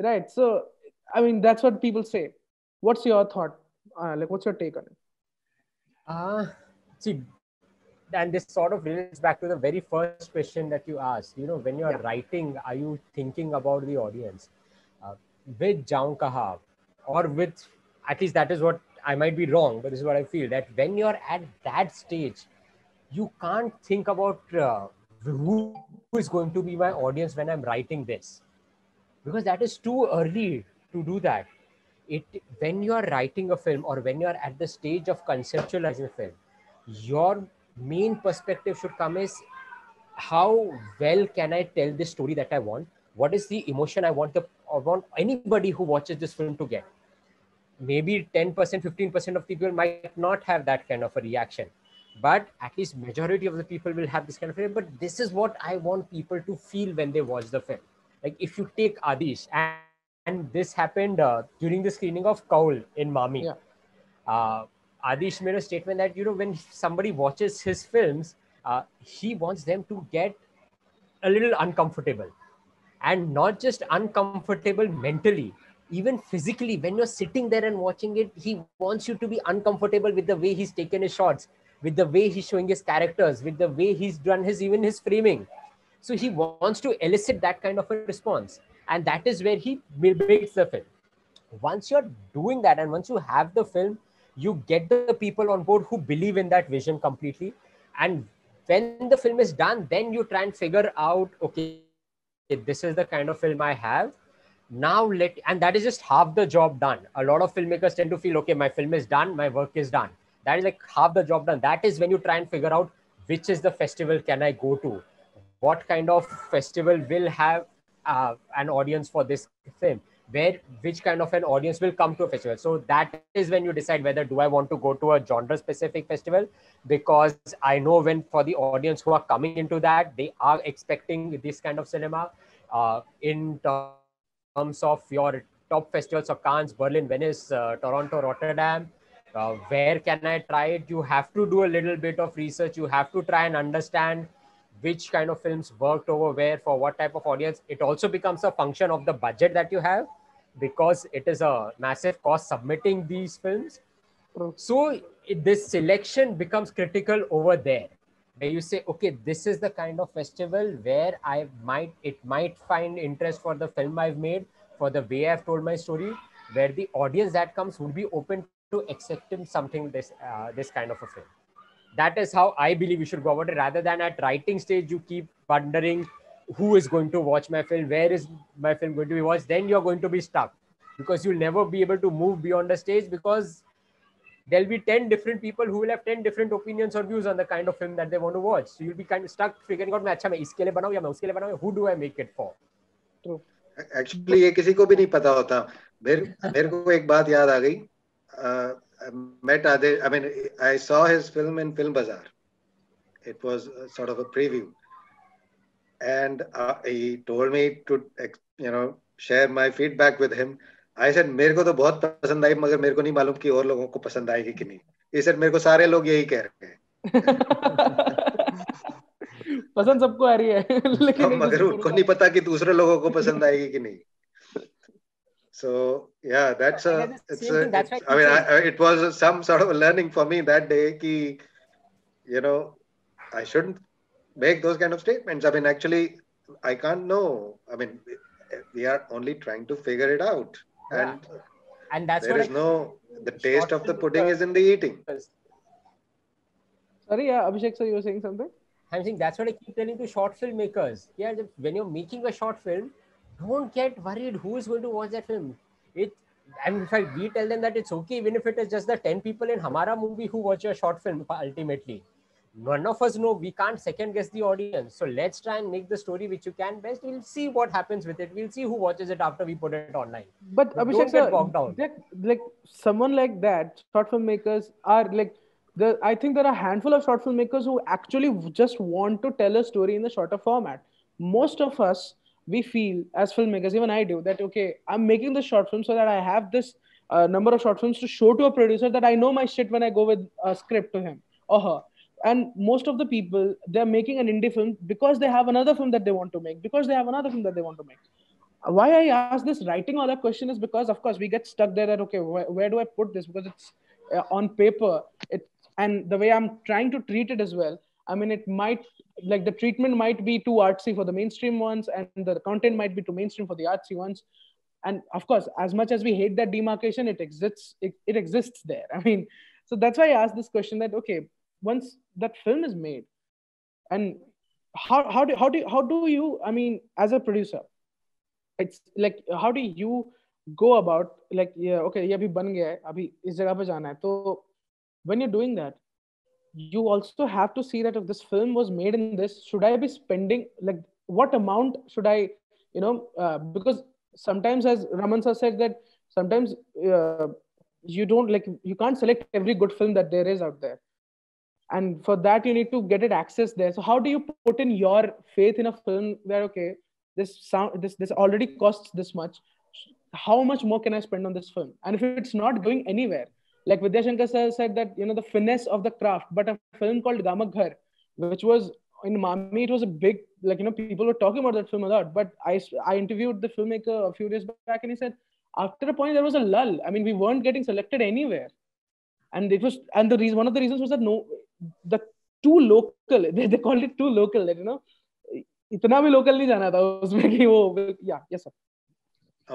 right? So I mean, that's what people say. What's your thought? Like, what's your take on it? See, and this sort of relates back to the very first question that you asked. When you're writing, are you thinking about the audience? With Jaun Kaha, or with, at least that is what, I might be wrong, but this is what I feel, that when you're at that stage, you can't think about who is going to be my audience when I'm writing this, because that is too early to do that. When you are writing a film, or when you are at the stage of conceptualizing a film, your main perspective should come is, how well can I tell the story that I want? What is the emotion I want anybody who watches this film to get? Maybe 10%, 15% of people might not have that kind of a reaction, but at least majority of the people will have this kind of feeling. But this is what I want people to feel when they watch the film. Like, if you take Adish, and this happened during the screening of Kaul in Mami. Adish made a statement that, when somebody watches his films, he wants them to get a little uncomfortable, and not just uncomfortable mentally, even physically. When you're sitting there and watching it, he wants you to be uncomfortable with the way he's taken his shots, with the way he's showing his characters, with the way he's done even his framing. So he wants to elicit that kind of a response, and that is where he makes the film. Once you're doing that, and once you have the film, you get the people on board who believe in that vision completely. And when the film is done, then you try and figure out, okay, this is the kind of film I have. Now and that is just half the job done. A lot of filmmakers tend to feel, okay, my film is done, my work is done. That is like half the job done. That is when you try and figure out, which is the festival can I go to? What kind of festival will have an audience for this film? Which kind of an audience will come to a festival? So that is when you decide whether do I want to go to a genre specific festival, because I know when for the audience who are coming into that, they are expecting this kind of cinema. In terms of your top festivals of Cannes, Berlin, Venice, Toronto, Rotterdam, where can I try it? You have to do a little bit of research. You have to try and understand which kind of films worked over where for what type of audience. It also becomes a function of the budget that you have, because it is a massive cost submitting these films. So this selection becomes critical over there, where you say, okay, this is the kind of festival where it might find interest for the film I've made, for the way I've told my story, where the audience that comes would be open to accepting something this kind of a film. That is how I believe you should go about it, rather than at writing stage, you keep wondering who is going to watch my film, where is my film going to be watched, then you're going to be stuck. because you'll never be able to move beyond the stage, because there'll be 10 different people who will have 10 different opinions or views on the kind of film that they want to watch. So you'll be kind of stuck figuring out, मैं iske liye banau ya main uske liye banau, who do I make it for? True. Actually ये किसी को भी नहीं पता होता. मेरे को एक बात याद आ गई. Met Adesh. I mean, I saw his film in Film Bazaar. It was sort of a preview, and he told me to, share my feedback with him. I said मेरे को तो बहुत पसंद आई, मगर मेरे को नहीं मालूम कि और लोगों को पसंद आएगी कि नहीं. He said मेरे को सारे लोग यही कह रहे हैं. पसंद सबको आ रही है, लेकिन मगर उनको नहीं पता कि दूसरे लोगों को पसंद आएगी कि नहीं. So yeah, it was some sort of a learning for me that day कि, I shouldn't make those kind of statements. I mean, actually, I can't know. I mean, we are only trying to figure it out. Yeah. And that's there is the taste of the pudding is in the eating. Sorry, yeah, Abhishek sir, you were saying something? I'm saying that's what I keep telling to short filmmakers. Yeah, when you're making a short film, don't get worried who is going to watch that film. And in fact, we tell them that it's okay even if it is just the 10 people in Hamara movie who watch your short film ultimately. None of us know, we can't second guess the audience. So let's try and make the story which you can best. We'll see what happens with it. We'll see who watches it after we put it online. But Abhishek, don't get bogged down. Like someone like that, short filmmakers are like, I think there are a handful of short filmmakers who actually just want to tell a story in the shorter format. Most of us, we feel as filmmakers, even I do, that, okay, I'm making this short film so that I have this number of short films to show to a producer that I know my shit when I go with a script to him or her. And most of the people, they're making an indie film because they have another film that they want to make, because they have another film that they want to make. Why I ask this writing all that question is because, of course, we get stuck there that, okay, where do I put this? Because it's on paper, and the way I'm trying to treat it as well, I mean, it might, like, the treatment might be too artsy for the mainstream ones, and the content might be too mainstream for the artsy ones. And of course, as much as we hate that demarcation, it exists. It exists there. I mean, so that's why I asked this question that, okay, once that film is made, and how do you, I mean, as a producer, it's like, how do you go about, like, yeah, okay, ye abhi ban gaya hai, abhi is jagah pe jana hai. So when you're doing that, you also have to see that if this film was made in this, should I be spending, like, what amount should I, because sometimes, as Raman sir said, that sometimes you don't, like, you can't select every good film that there is out there. And for that, you need to get it access there. So how do you put in your faith in a film that, okay, this already costs this much, how much more can I spend on this film? And if it's not going anywhere, like Vidya Shankar sir said that, the finesse of the craft, but a film called Gamak Ghar, which was in Mami, it was a big, like, people were talking about that film a lot, but I interviewed the filmmaker a few days back, and he said, after a point, there was a lull. I mean, we weren't getting selected anywhere. And it was, and the reason, one of the reasons was that the too local, they called it too local, इतना भी local नहीं जाना था उसमें कि वो, yeah, yes sir.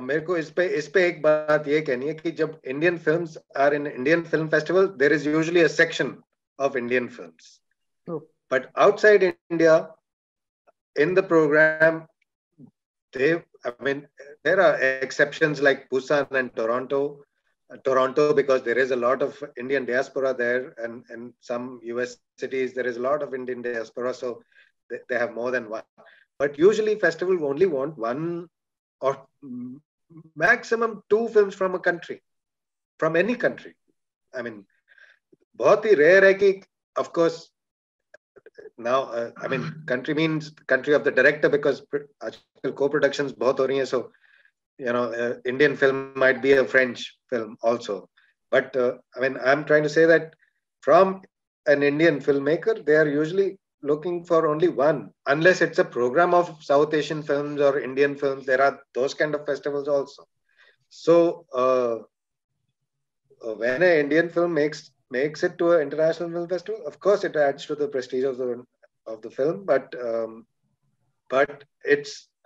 मेरे को इस पे एक बात ये कहनी है कि जब Indian films are in Indian Film Festival, there is usually a section of Indian films. True. But outside India, in the program, there are exceptions like Busan and Toronto. Toronto, because there is a lot of Indian diaspora there, and in some US cities, there is a lot of Indian diaspora, so they have more than one. But usually festival only want one or maximum two films from a country, from any country. I mean, बहुत ही rare है कि, of course, now, country means country of the director, because co-productions बहुत हो रही हैं, so, Indian film might be a French film also. But, I'm trying to say that from an Indian filmmaker, they are usually looking for only one, unless it's a program of South Asian films or Indian films. There are those kind of festivals also. So when an Indian film makes it to an international film festival, of course it adds to the prestige of the film, but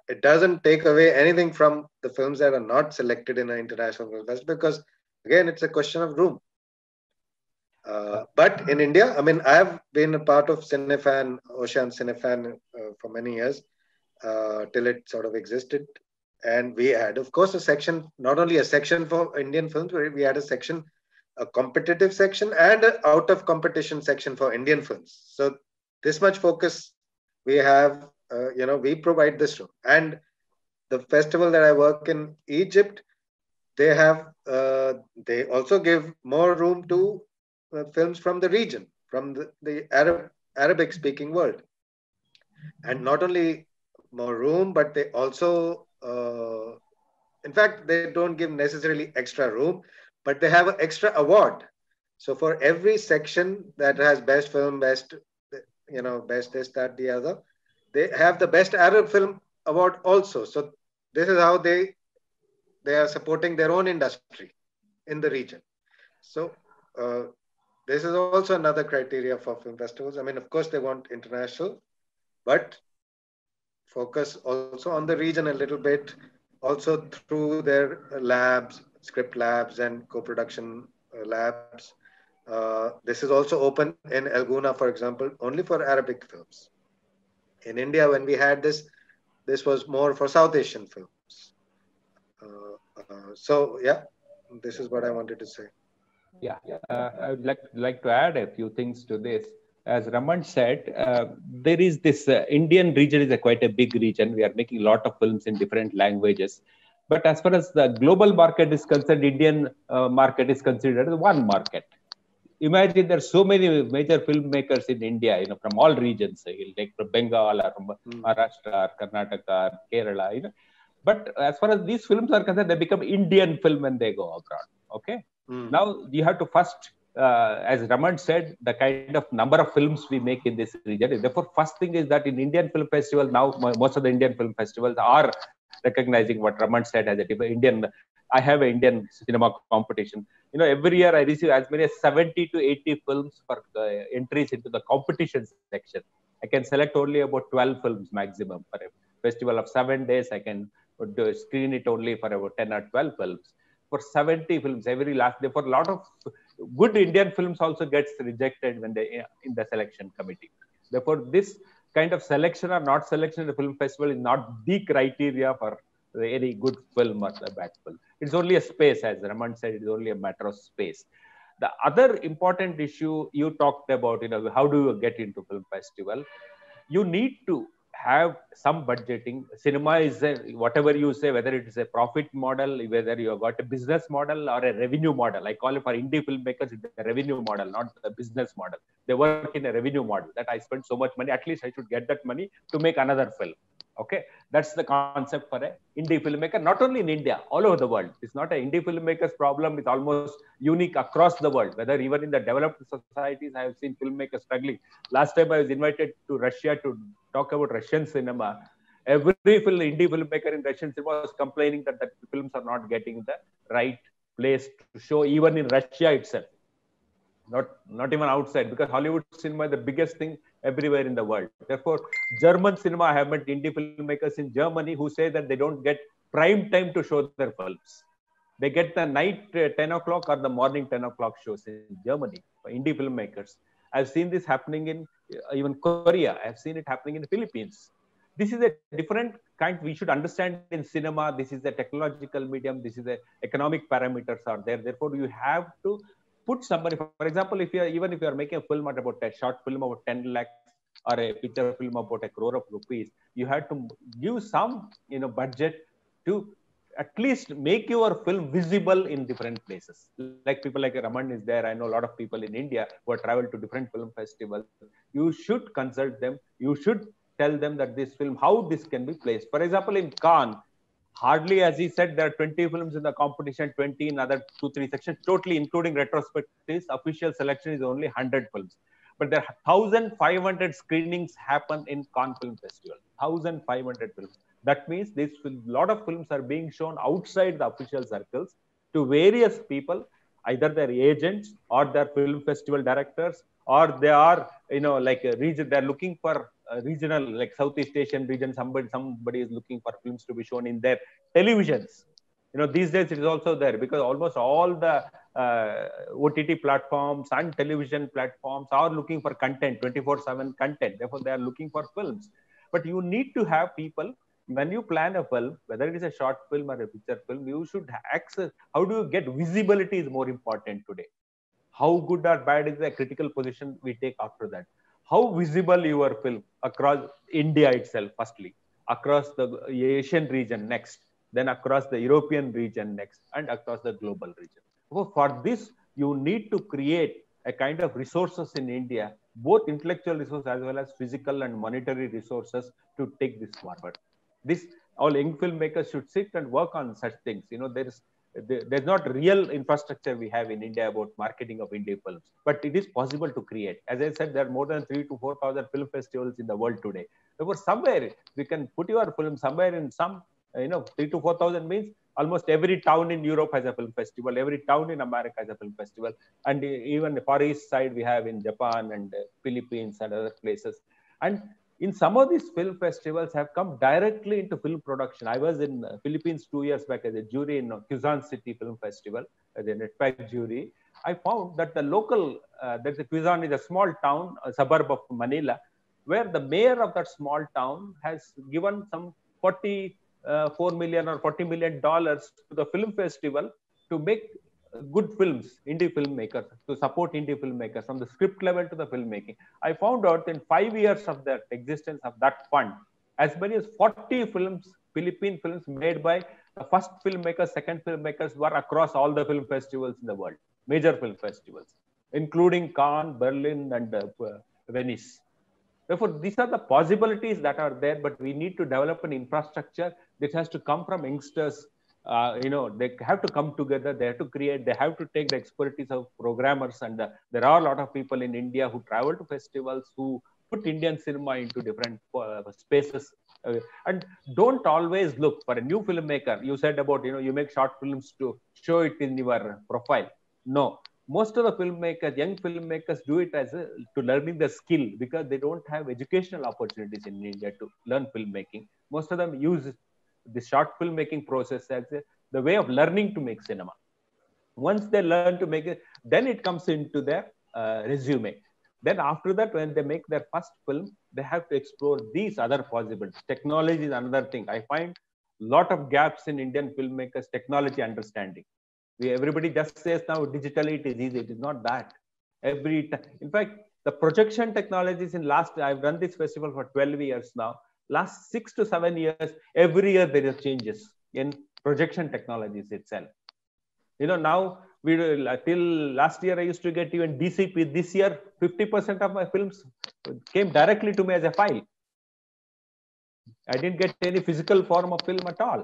it doesn't take away anything from the films that are not selected in an international film festival, because again, it's a question of room. But in India, I have been a part of Cinefan, Ocean Cinefan, for many years, till it sort of existed. And we had, of course, a section, not only a section for Indian films, but we had a section, a competitive section and an out of competition section for Indian films. So this much focus we have, we provide this room. And the festival that I work in Egypt, they have, they also give more room to films from the region, from the Arabic speaking world. And not only more room, but they also, in fact, they don't give necessarily extra room, but they have an extra award. So for every section that has best film, best, best this, that, the other, they have the best Arab film award also. So this is how they are supporting their own industry in the region. So this is also another criteria for film festivals. I mean, of course, they want international, but focus also on the region a little bit, also through their labs, script labs and co-production labs. This is also open in Elguna, for example, only for Arabic films. In India, when we had this was more for South Asian films. So yeah, this is what I wanted to say. Yeah, I would like to add a few things to this. As Raman said, there is this Indian region is quite a big region. We are making a lot of films in different languages. But as far as the global market is concerned, Indian market is considered one market. Imagine there's so many major filmmakers in India, from all regions, like from Bengal or from Maharashtra, or Karnataka, or Kerala, But as far as these films are concerned, they become Indian film when they go abroad. Okay. Now you have to first, as Raman said, the kind of number of films we make in this region. Therefore, first thing is that in Indian Film Festival, now most of the Indian film festivals are recognizing what Raman said as a Indian. I have an Indian cinema competition. Every year I receive as many as 70 to 80 films for entries into the competition section. I can select only about 12 films maximum for a festival of 7 days. I can screen it only for about 10 or 12 films. For 70 films every last day. For a lot of good Indian films also gets rejected when they in the selection committee. Therefore, this kind of selection or not selection in the film festival is not the criteria for any good film or a bad film. It's only a space, as Raman said, it's only a matter of space. The other important issue you talked about, how do you get into film festival? You need to have some budgeting. Cinema is whatever you say, whether it is a profit model, whether you have got a business model or a revenue model. I call it for indie filmmakers, it's a revenue model, not a business model. They work in a revenue model that I spend so much money, at least I should get that money to make another film. Okay, that's the concept for an indie filmmaker, not only in India, all over the world. It's not an indie filmmaker's problem. It's almost unique across the world, whether even in the developed societies, I have seen filmmakers struggling. Last time I was invited to Russia to talk about Russian cinema. Every indie filmmaker in Russian cinema was complaining that the films are not getting the right place to show, even in Russia itself. Not even outside, because Hollywood cinema is the biggest thing everywhere in the world. Therefore, German cinema, I have met indie filmmakers in Germany who say that they don't get prime time to show their films. They get the night 10 o'clock or the morning 10 o'clock shows in Germany for indie filmmakers. I've seen this happening in even Korea. I've seen it happening in the Philippines. This is a different kind. We should understand in cinema, this is a technological medium. This is the economic parameters are there. Therefore, you have to put somebody, for example, if you are making a film at about a short film about 10 lakhs or a feature film about 1 crore of rupees, you have to give some budget to at least make your film visible in different places. Like people like Raman is there. I know a lot of people in India who have traveled to different film festivals. You should consult them. You should tell them that this film, how this can be placed. For example, in Cannes, hardly, as he said, there are 20 films in the competition, 20 in other 2-3 sections, totally including retrospectives. Official selection is only 100 films. But there are 1,500 screenings happen in Cannes Film Festival. 1,500 films. That means a lot of films are being shown outside the official circles to various people, either their agents or their film festival directors, or they are, like a region, they're looking for regional, like Southeast Asian region, somebody is looking for films to be shown in their televisions. These days it is also there, because almost all the OTT platforms and television platforms are looking for content, 24/7 content. Therefore, they are looking for films. But you need to have people when you plan a film, whether it is a short film or a feature film, you should access. How do you get visibility is more important today. How good or bad is the critical position we take after that. How visible your film across India itself, firstly, across the Asian region next, then across the European region next, and across the global region. So for this, you need to create a kind of resources in India, both intellectual resources as well as physical and monetary resources to take this forward. This all young filmmakers should sit and work on such things. There's not real infrastructure we have in India about marketing of indie films, but it is possible to create. As I said, there are more than 3 to 4,000 film festivals in the world today. Therefore, somewhere we can put your film somewhere in some, 3 to 4,000 means almost every town in Europe has a film festival, every town in America has a film festival, and even the Far East side we have in Japan and Philippines and other places. And in some of these film festivals have come directly into film production. I was in Philippines 2 years back as a jury in Quezon City Film Festival, as a NETPAC jury. I found that the local, Quezon is a small town, a suburb of Manila, where the mayor of that small town has given some 44 million or $40 million to the film festival to make good films, indie filmmakers, to support indie filmmakers from the script level to the filmmaking. I found out in 5 years of the existence of that fund, as many as 40 films, Philippine films made by the first filmmakers, second filmmakers were across all the film festivals in the world, major film festivals, including Cannes, Berlin, and Venice. Therefore, these are the possibilities that are there, but we need to develop an infrastructure that has to come from youngsters. They have to come together, they have to create, they have to take the expertise of programmers. And there are a lot of people in India who travel to festivals, who put Indian cinema into different spaces. And don't always look for a new filmmaker. You said about, you make short films to show it in your profile. No, most of the filmmakers, young filmmakers, do it as to learning the skill, because they don't have educational opportunities in India to learn filmmaking. Most of them use the short filmmaking process as the way of learning to make cinema. Once they learn to make it, then it comes into their resume. Then after that, when they make their first film, they have to explore these other possibilities. Technology is another thing. I find a lot of gaps in Indian filmmakers' technology understanding. Everybody just says now digitally it is easy. It is not that. In fact, the projection technologies I've run this festival for 12 years now. Last 6 to 7 years, every year there is changes in projection technologies itself. Now till last year I used to get even DCP. This year, 50% of my films came directly to me as a file. I didn't get any physical form of film at all.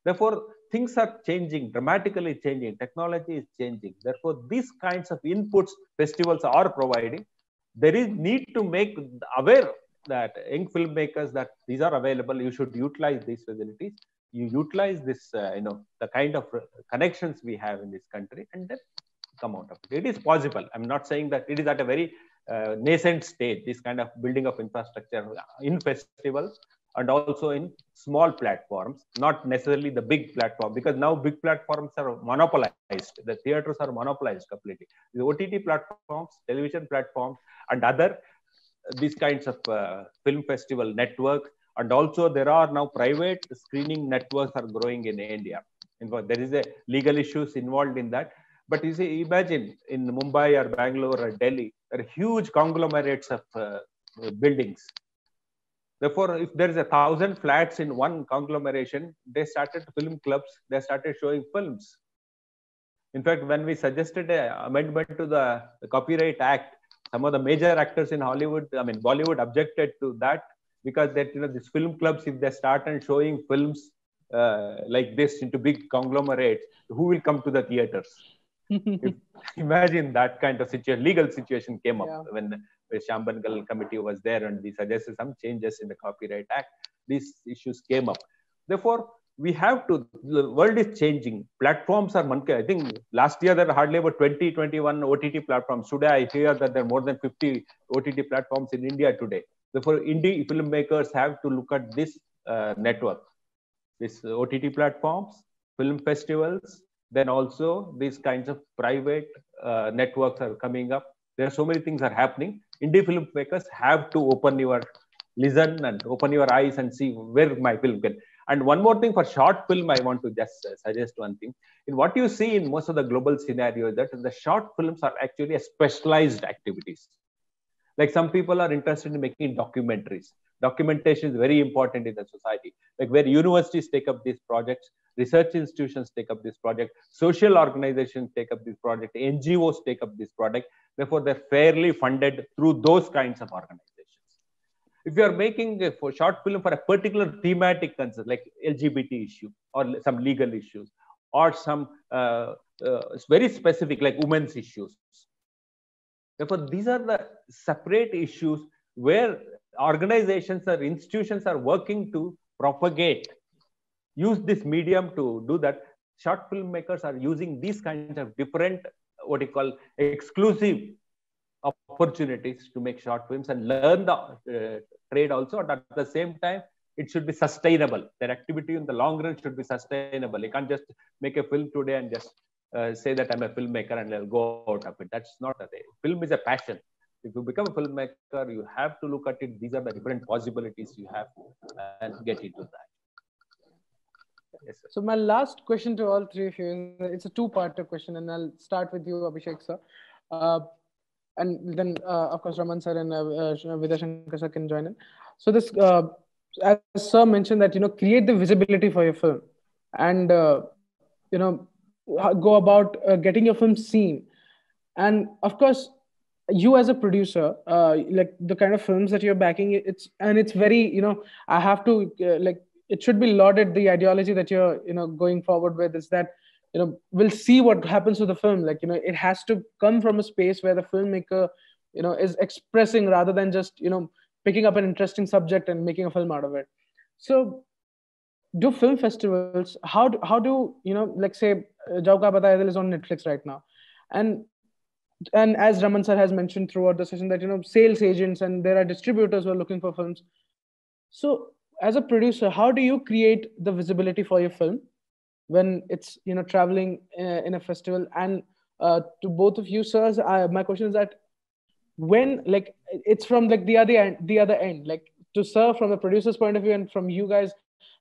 Therefore, things are changing, dramatically changing. Technology is changing. Therefore, these kinds of inputs festivals are providing. There is need to make aware that young filmmakers that these are available. You should utilize these facilities. You utilize this, the kind of connections we have in this country, and then come out of it. It is possible. I'm not saying that it is at a very nascent stage, this kind of building of infrastructure in festivals and also in small platforms, not necessarily the big platform, because now big platforms are monopolized. The theaters are monopolized completely. The OTT platforms, television platforms, and other these kinds of film festival networks. And also there are now private screening networks are growing in India. In fact, there is a legal issues involved in that. But you see, imagine in Mumbai or Bangalore or Delhi, there are huge conglomerates of buildings. Therefore, if there is 1,000 flats in one conglomeration, they started film clubs, they started showing films. In fact, when we suggested an amendment to the Copyright Act, some of the major actors in Bollywood objected to that, because these film clubs, if they start and showing films like this into big conglomerates, who will come to the theaters? Imagine that kind of situation. Legal situation came up when the Shambangal committee was there and we suggested some changes in the Copyright Act. These issues came up. Therefore, we have to, the world is changing. Platforms are, I think last year there were hardly about 20, 21 OTT platforms. Today, I hear that there are more than 50 OTT platforms in India today. Therefore, indie filmmakers have to look at this network, these OTT platforms, film festivals, then also these kinds of private networks are coming up. There are so many things are happening. Indie filmmakers have to open your listen and open your eyes and see where my film can. And one more thing for short film, I want to just suggest one thing. In what you see in most of the global scenarios, that the short films are actually a specialized activities. Like some people are interested in making documentaries. Documentation is very important in the society. Like where universities take up these projects, research institutions take up this project, social organizations take up this project, NGOs take up this project. Therefore, they're fairly funded through those kinds of organizations. If you are making a short film for a particular thematic concern, like LGBT issue or some legal issues, or some very specific like women's issues. Therefore, these are the separate issues where organizations or institutions are working to propagate, use this medium to do that. Short filmmakers are using these kinds of different, what you call, exclusive opportunities to make short films and learn the trade also. And at the same time, it should be sustainable. Their activity in the long run should be sustainable. You can't just make a film today and just say that I'm a filmmaker and I'll go out of it. That's not a thing. Film is a passion. If you become a filmmaker, you have to look at it. These are the different possibilities you have and get into that. Yes, sir. So my last question to all three of you, it's a two-part question, and I'll start with you, Abhishek sir. And then, of course, Raman sir and Vidya Shankar sir can join in. So this, as sir mentioned that, create the visibility for your film and, go about getting your film seen. And of course, you as a producer, like the kind of films that you're backing, it's very, I have to it should be lauded. The ideology that you're, going forward with is that, we'll see what happens to the film. Like, it has to come from a space where the filmmaker, is expressing rather than just, picking up an interesting subject and making a film out of it. So do film festivals, how do, like say, Jauka Bataya Dil is on Netflix right now. And as Raman sir has mentioned throughout the session that, sales agents and there are distributors who are looking for films. So as a producer, how do you create the visibility for your film when it's, traveling in a festival? And to both of you, sirs, my question is that when, like, it's from like the other end, like to serve from the producer's point of view and from you guys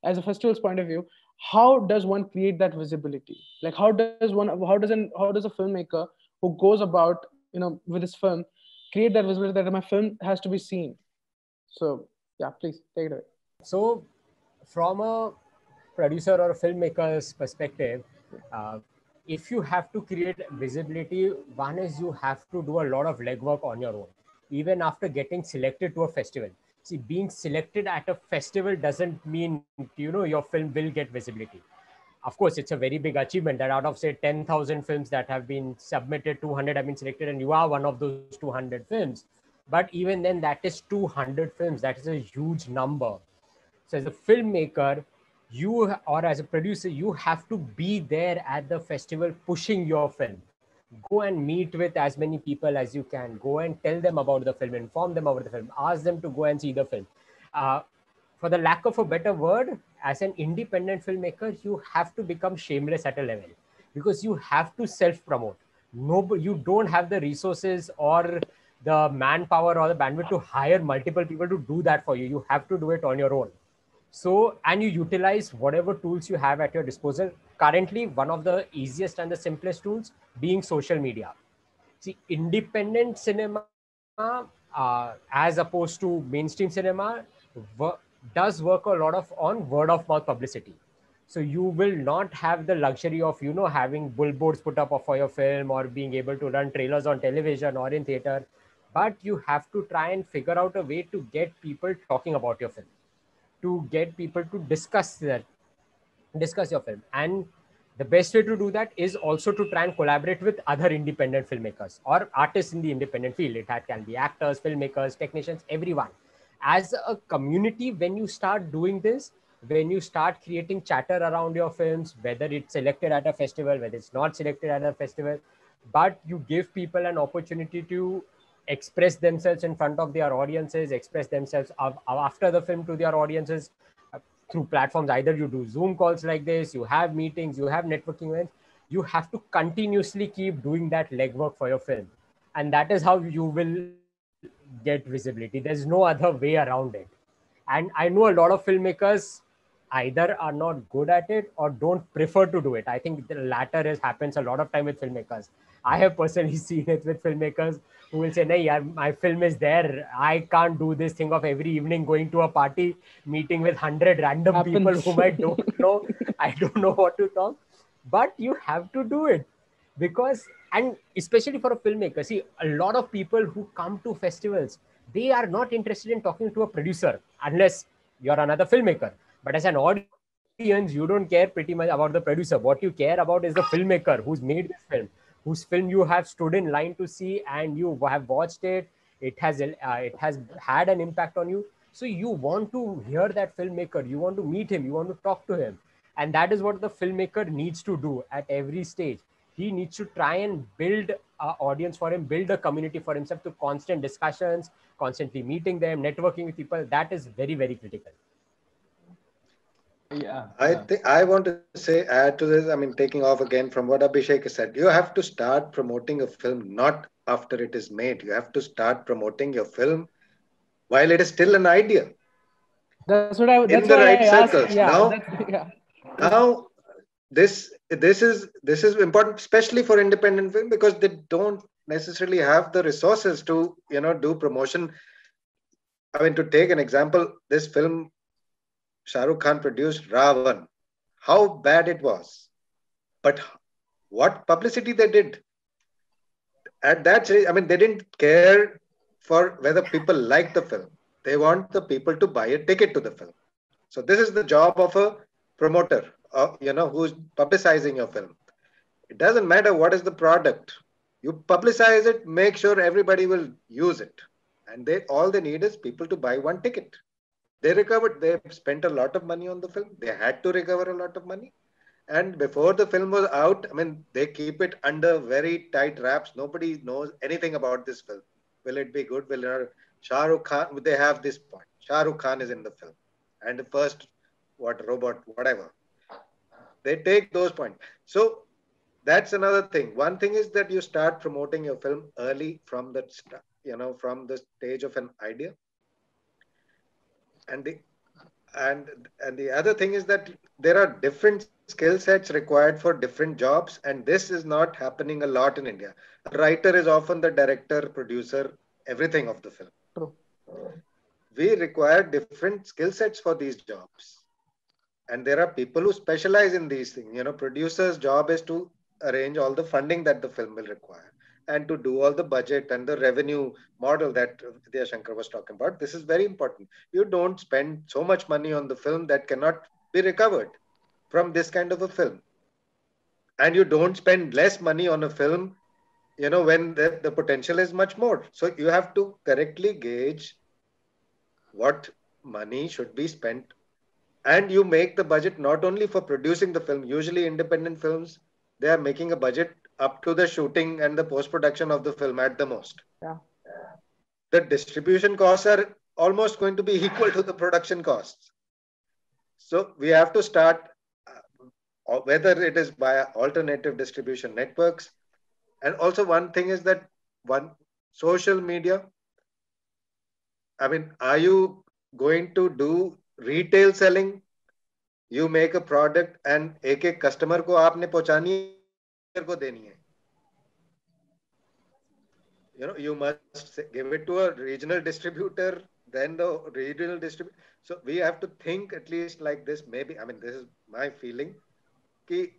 as a festival's point of view, how does one create that visibility? Like, how does a filmmaker who goes about, with his film, create that visibility that my film has to be seen? So yeah, please take it away. So from a producer or a filmmaker's perspective, if you have to create visibility, one is you have to do a lot of legwork on your own, even after getting selected to a festival. See, being selected at a festival doesn't mean, your film will get visibility. Of course, it's a very big achievement that out of, say, 10,000 films that have been submitted, 200 have been selected, and you are one of those 200 films. But even then, that is 200 films. That is a huge number. So as a filmmaker, or as a producer, you have to be there at the festival pushing your film. Go and meet with as many people as you can. Go and tell them about the film, inform them about the film, ask them to go and see the film. For the lack of a better word, as an independent filmmaker, you have to become shameless at a level because you have to self-promote. You don't have the resources or the manpower or the bandwidth to hire multiple people to do that for you. You have to do it on your own. So, and you utilize whatever tools you have at your disposal. Currently, one of the easiest and the simplest tools being social media. See, independent cinema, as opposed to mainstream cinema, does work a lot on word of mouth publicity. So you will not have the luxury of, having billboards put up for your film or being able to run trailers on television or in theater, but you have to try and figure out a way to get people talking about your film, to get people to discuss your film. And the best way to do that is also to try and collaborate with other independent filmmakers or artists in the independent field. That can be actors, filmmakers, technicians, everyone. As a community, when you start doing this, when you start creating chatter around your films, whether it's selected at a festival, whether it's not selected at a festival, but you give people an opportunity to express themselves in front of their audiences, express themselves after the film to their audiences through platforms. Either you do Zoom calls like this, you have meetings, you have networking events. You have to continuously keep doing that legwork for your film. And that is how you will get visibility. There's no other way around it. And I know a lot of filmmakers either are not good at it or don't prefer to do it. I think the latter happens a lot of time with filmmakers. I have personally seen it with filmmakers who will say, "No, yeah, my film is there. I can't do this thing of every evening going to a party, meeting with 100 random people Happens. whom I don't know. I don't know what to talk." But you have to do it because, and especially for a filmmaker, see, a lot of people who come to festivals, they are not interested in talking to a producer unless you're another filmmaker. But as an audience, you don't care pretty much about the producer. What you care about is the filmmaker who's made this film, whose film you have stood in line to see, and you have watched it. It has had an impact on you. So you want to hear that filmmaker. You want to meet him. You want to talk to him, and that is what the filmmaker needs to do at every stage. He needs to try and build an audience for him, build a community for himself, to constant discussions, constantly meeting them, networking with people. That is very, very critical. Yeah. I want to say, add to this, I mean, taking off again from what Abhishek has said, you have to start promoting a film not after it is made. You have to start promoting your film while it is still an idea. That's In that's the why I right asked. circles. Yeah, Now, yeah. now this is important, especially for independent film, because they don't necessarily have the resources to do promotion. I mean, to take an example, this film Shah Rukh Khan produced, Ravan, how bad it was, but what publicity they did at that stage. I mean, they didn't care for whether people like the film. They want the people to buy a ticket to the film. So this is the job of a promoter, who's publicizing your film. It doesn't matter what is the product. You publicize it, make sure everybody will use it. And all they need is people to buy one ticket. They recovered, they spent a lot of money on the film. They had to recover a lot of money. And before the film was out, I mean, they keep it under very tight wraps. Nobody knows anything about this film. Will it be good? Will it not? Shah Rukh Khan, they have this point. Shah Rukh Khan is in the film. And the first, robot, whatever. They take those points. So that's another thing. One thing is that you start promoting your film early from from the stage of an idea. And the other thing is that there are different skill sets required for different jobs, and this is not happening a lot in India. A writer is often the director, producer, everything of the film. True. We require different skill sets for these jobs, and there are people who specialize in these things. Producer's job is to arrange all the funding that the film will require, and to do all the budget and the revenue model that Vidya Shankar was talking about. This is very important. You don't spend so much money on the film that cannot be recovered from this kind of a film. And you don't spend less money on a film, when the potential is much more. So you have to correctly gauge what money should be spent. And you make the budget not only for producing the film. Usually independent films, they are making a budget up to the shooting and the post-production of the film at the most. Yeah. The distribution costs are almost going to be equal to the production costs. So we have to start, whether it is by alternative distribution networks. And also one thing is that social media. I mean, are you going to do retail selling? You make a product and एक customer को आपने पहुंचानी है, को देनी है. You must give it to a regional distributor, then the regional distributor. So we have to think at least like this. Maybe, I mean, this is my feeling. Ki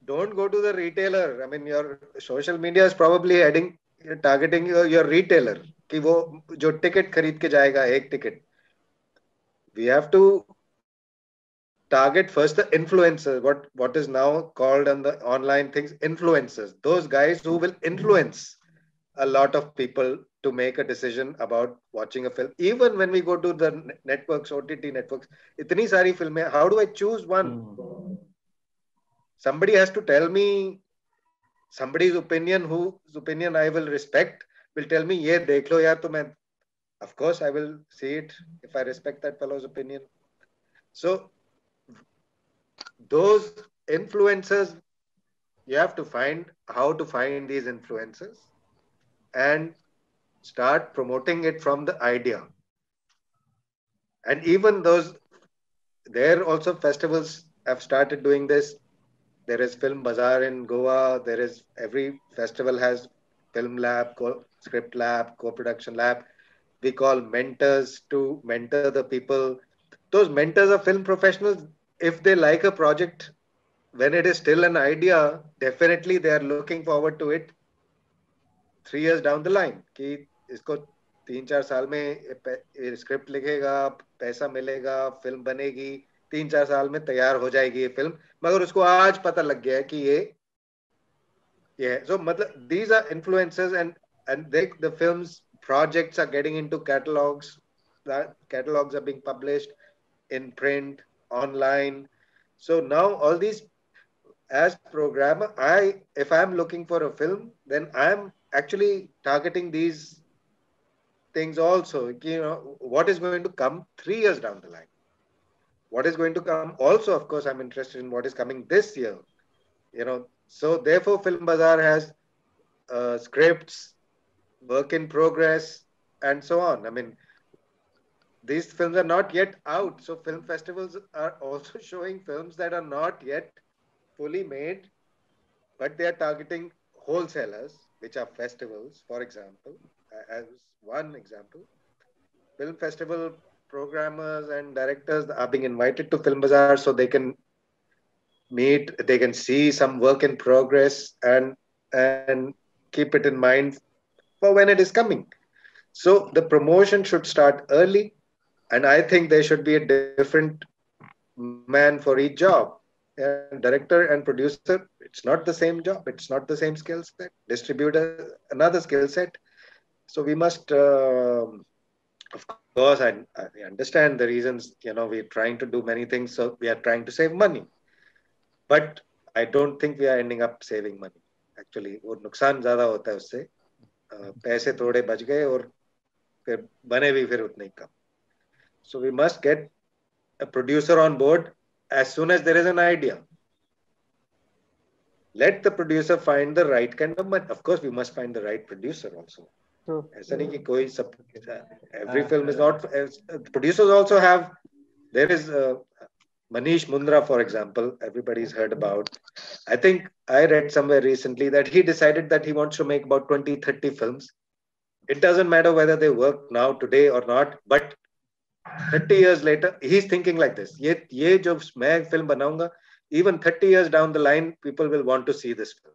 don't go to the retailer. I mean, your social media is probably targeting your retailer. Ki wo jo ticket खरीद के जाएगा, एक ticket. We have to target first the influencers, what is now called on the online things, influencers. Those guys who will influence a lot of people to make a decision about watching a film. Even when we go to the networks, OTT networks, itni sari filmein, how do I choose one? Somebody has to tell me, somebody's opinion, whose opinion I will respect, will tell me, ye dekh lo yaar, to main, of course I will see it if I respect that fellow's opinion. So those influencers, you have to find how to find these influencers and start promoting it from the idea. And even those, there also festivals have started doing this. There is Film Bazaar in Goa. There is, every festival has film lab, script lab, co-production lab. We call mentors to mentor the people. Those mentors are film professionals. If they like a project, when it is still an idea, definitely they are looking forward to it 3 years down the line. कि इसको 3-4 साल में script लिखेगा, पैसा मिलेगा, film बनेगी, 3-4 साल में तैयार हो जाएगी ये फिल्म, मगर उसको आज पता लग गया है कि ये है. So मतलब these are influences, and the films projects are getting into catalogs. That catalogs are being published in print, online. So now all these, as programmer, if I'm looking for a film, then I'm actually targeting these things also. What is going to come 3 years down the line? What is going to come? Also, of course, I'm interested in what is coming this year. So therefore, Film Bazaar has scripts, work in progress, and so on. I mean, these films are not yet out. So film festivals are also showing films that are not yet fully made, but they are targeting wholesalers, which are festivals, for example, as one example. Film festival programmers and directors are being invited to Film Bazaar so they can meet, they can see some work in progress and keep it in mind for when it is coming. So the promotion should start early, and I think there should be a different man for each job. And director and producer, it's not the same job, it's not the same skill set. Distributor, another skill set. So we must, of course, I understand the reasons. We're trying to do many things, so we are trying to save money. But I don't think we are ending up saving money. Actually, वो नुकसान ज़्यादा होता है उससे. पैसे थोड़े बच गए और फिर बने भी फिर उतने ही कम. So we must get a producer on board as soon as there is an idea. Let the producer find the right kind of money. Of course, we must find the right producer also. ऐसा नहीं कि कोई सब, every film is not. Producers also have. There is Manish Mundra, for example. Everybody's heard about. I think I read somewhere recently that he decided that he wants to make about 20-30 films. It doesn't matter whether they work now, today or not, but 30 years later, he's thinking like this. ये जो मैं film बनाऊंगा, even 30 years down the line, people will want to see this film.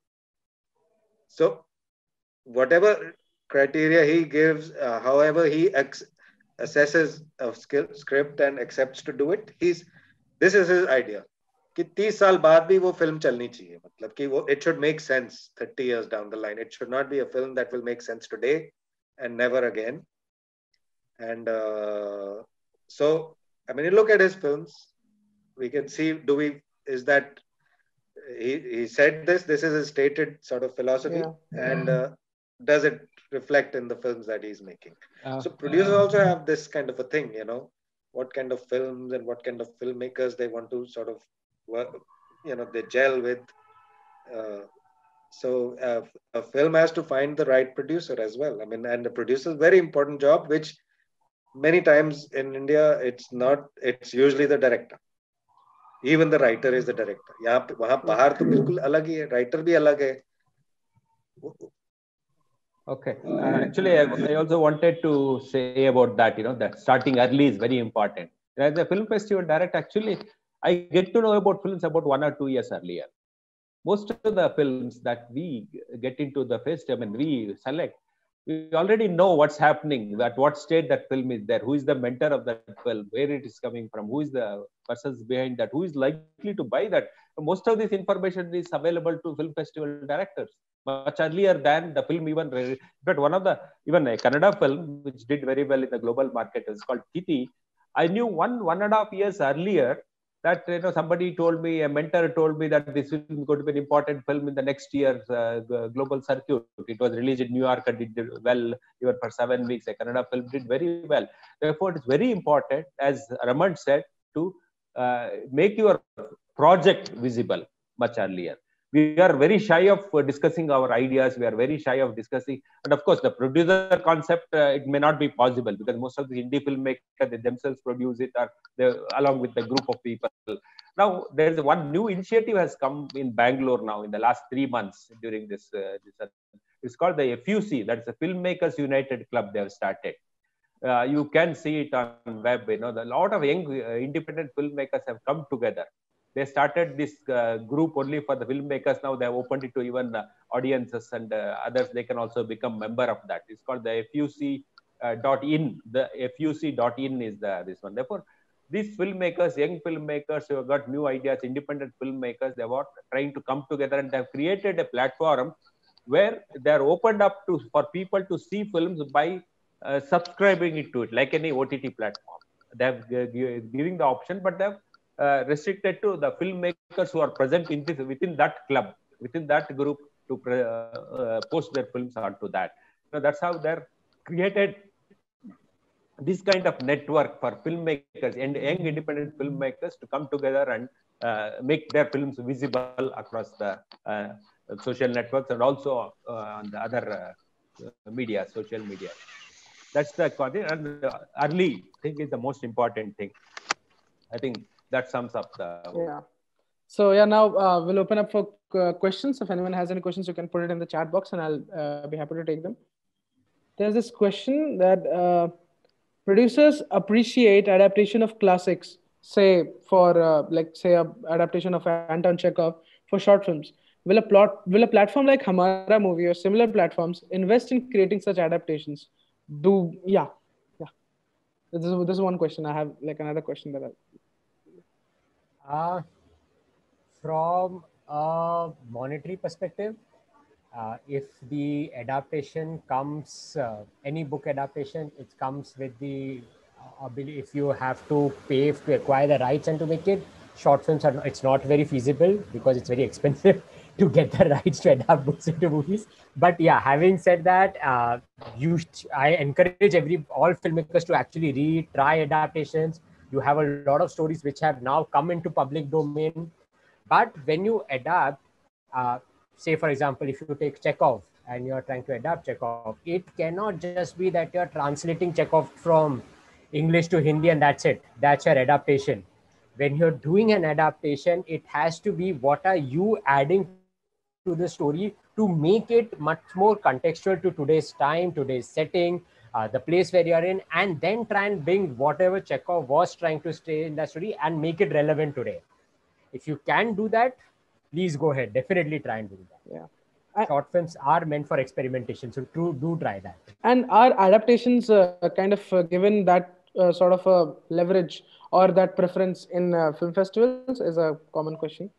So, whatever criteria he gives, however he assesses a script and accepts to do it, this is his idea. कि 30 साल बाद भी वो film चलनी चाहिए. मतलब कि वो, it should make sense 30 years down the line. It should not be a film that will make sense today and never again. And so, I mean, you look at his films, we can see, is that he said this is his stated sort of philosophy, and does it reflect in the films that he's making? So producers also have this kind of a thing, what kind of films and what kind of filmmakers they want to sort of work, they gel with. So a film has to find the right producer as well. I mean, and the producer is a very important job, which many times in India, it's usually the director. Even the writer is the director. वहाँ बाहर तो बिल्कुल अलग ही है, writer भी अलग है. Okay. Actually, I also wanted to say about that, that starting early is very important. As a film festival director, actually, I get to know about films about 1 or 2 years earlier. Most of the films that we get into the festival, we select, we already know what's happening, at what state that film is there, who is the mentor of that film, where it is coming from, who is the persons behind that, who is likely to buy that. Most of this information is available to film festival directors much earlier than the film even. But even a Kannada film which did very well in the global market is called Titi. I knew 1.5 years earlier that somebody told me, a mentor told me that this film is going to be an important film in the next year's global circuit. It was released in New York and it did well even for 7 weeks. A Kannada film did very well. Therefore, it's very important, as Raman said, to make your project visible much earlier. we are very shy of discussing our ideas. We are very shy of discussing, and of course, the producer concept it may not be possible because most of the indie filmmakers they themselves produce it, or they, along with the group of people. Now, there is one new initiative has come in Bangalore now in the last 3 months during this. It's called the FUC. That's the Filmmakers United Club. They have started. You can see it on web. A lot of young independent filmmakers have come together. They started this group only for the filmmakers. Now they have opened it to even audiences and others. They can also become member of that. It's called the FUC.in. The FUC.in is this one. Therefore, these filmmakers, young filmmakers who have got new ideas, independent filmmakers, they are trying to come together and they have created a platform where they are opened up for people to see films by subscribing it to it, like any OTT platform. They have giving the option, but they have restricted to the filmmakers who are present in this within that club, within that group, to post their films onto that. That's how they're created this kind of network for filmmakers and young independent filmmakers to come together and make their films visible across the social networks and also on the other media, social media. That's the content. And early thing is the most important thing. I think that sums up the. Yeah. So yeah, now we'll open up for questions. If anyone has any questions, you can put it in the chat box, and I'll be happy to take them. There's this question that producers appreciate adaptation of classics, say for say a adaptation of Anton Chekhov for short films. Will a platform like Hamara Movie or similar platforms invest in creating such adaptations? Yeah. This is one question. I have like another question that from a monetary perspective, if the adaptation comes, any book adaptation, it comes with the ability, if you have to pay to acquire the rights and to make it, short films it's not very feasible because it's very expensive to get the rights to adapt books into movies. But yeah, having said that, I encourage all filmmakers to actually read, try adaptations. You have a lot of stories which have now come into public domain. But when you adapt, say for example, if you take Chekhov and you're trying to adapt Chekhov, it cannot just be that you're translating Chekhov from English to Hindi and that's it. That's your adaptation. When you're doing an adaptation, it has to be what are you adding to the story to make it much more contextual to today's time, today's setting, the place where you're in, and then try and bring whatever Chekhov was trying to stay in that story and make it relevant today. If you can do that, please go ahead. Definitely try and do that. Yeah. Short films are meant for experimentation, so do try that. And are adaptations kind of given that sort of a leverage or that preference in film festivals is a common question.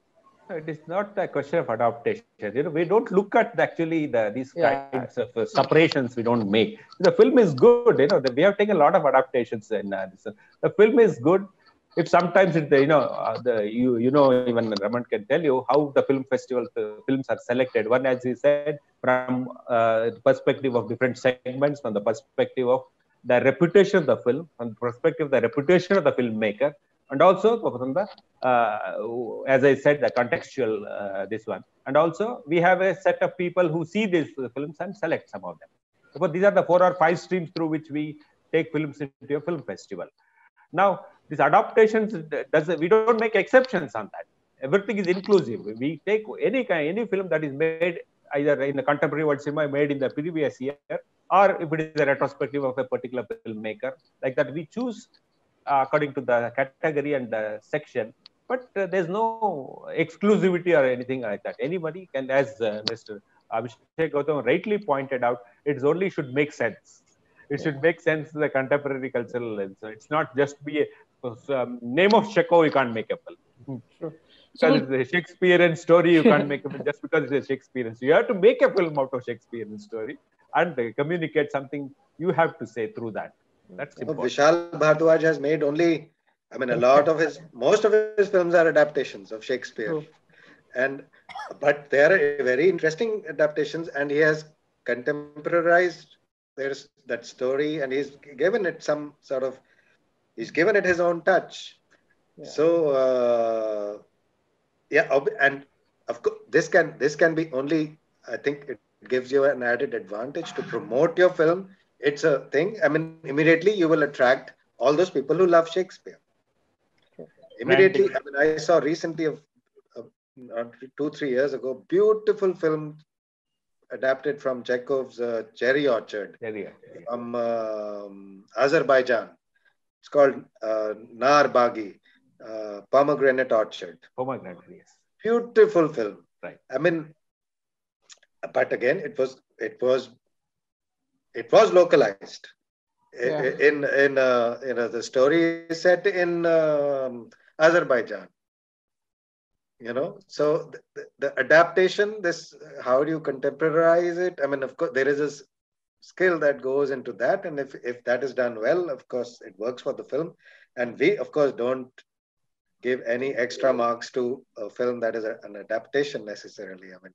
It is not a question of adaptation. We don't look at these kinds of separations. We don't make. The film is good. We have taken a lot of adaptations in this. The film is good. If sometimes even Raman can tell you how the film festival films are selected. One, as he said, from the perspective of different segments, from the perspective of the reputation of the film, from the perspective of the reputation of the filmmaker, and also from the, as I said, the contextual this one. And also, we have a set of people who see these films and select some of them. So these are the 4 or 5 streams through which we take films into a film festival. Now, these adaptations, we don't make exceptions on that. Everything is inclusive. We take any film that is made either in the contemporary world cinema, made in the previous year, or if it is a retrospective of a particular filmmaker, like that we choose according to the category and the section. But there's no exclusivity or anything like that. Anybody can, as Mr. Abhishek Gautam rightly pointed out, it only should make sense. It should make sense to the contemporary cultural lens. So it's not just be a name of Chekhov, you can't make a film. Sure. Because it's a Shakespearean story, you can't make a film just because it's a Shakespearean. So you have to make a film out of Shakespearean story and communicate something you have to say through that. That's important. Vishal Bhardwaj has made most of his films are adaptations of Shakespeare. But they are very interesting adaptations, and he has contemporarized that story, and he's given it his own touch. Yeah. So, and of course, this can be only, I think it gives you an added advantage to promote your film. It's a thing. I mean, immediately you will attract all those people who love Shakespeare. Immediately, I mean, I saw recently, 2-3 years ago, beautiful film adapted from Chekhov's Cherry Orchard from Azerbaijan. It's called Nar Baghi, Pomegranate Orchard. Pomegranate, yes. Beautiful film. Right. I mean, but again, it was localized. Yeah. In the story is set in Azerbaijan. So the adaptation, how do you contemporize it? I mean, of course, there is a skill that goes into that, and if that is done well, of course, it works for the film. And we, of course, don't give any extra marks to a film that is an adaptation necessarily. I mean,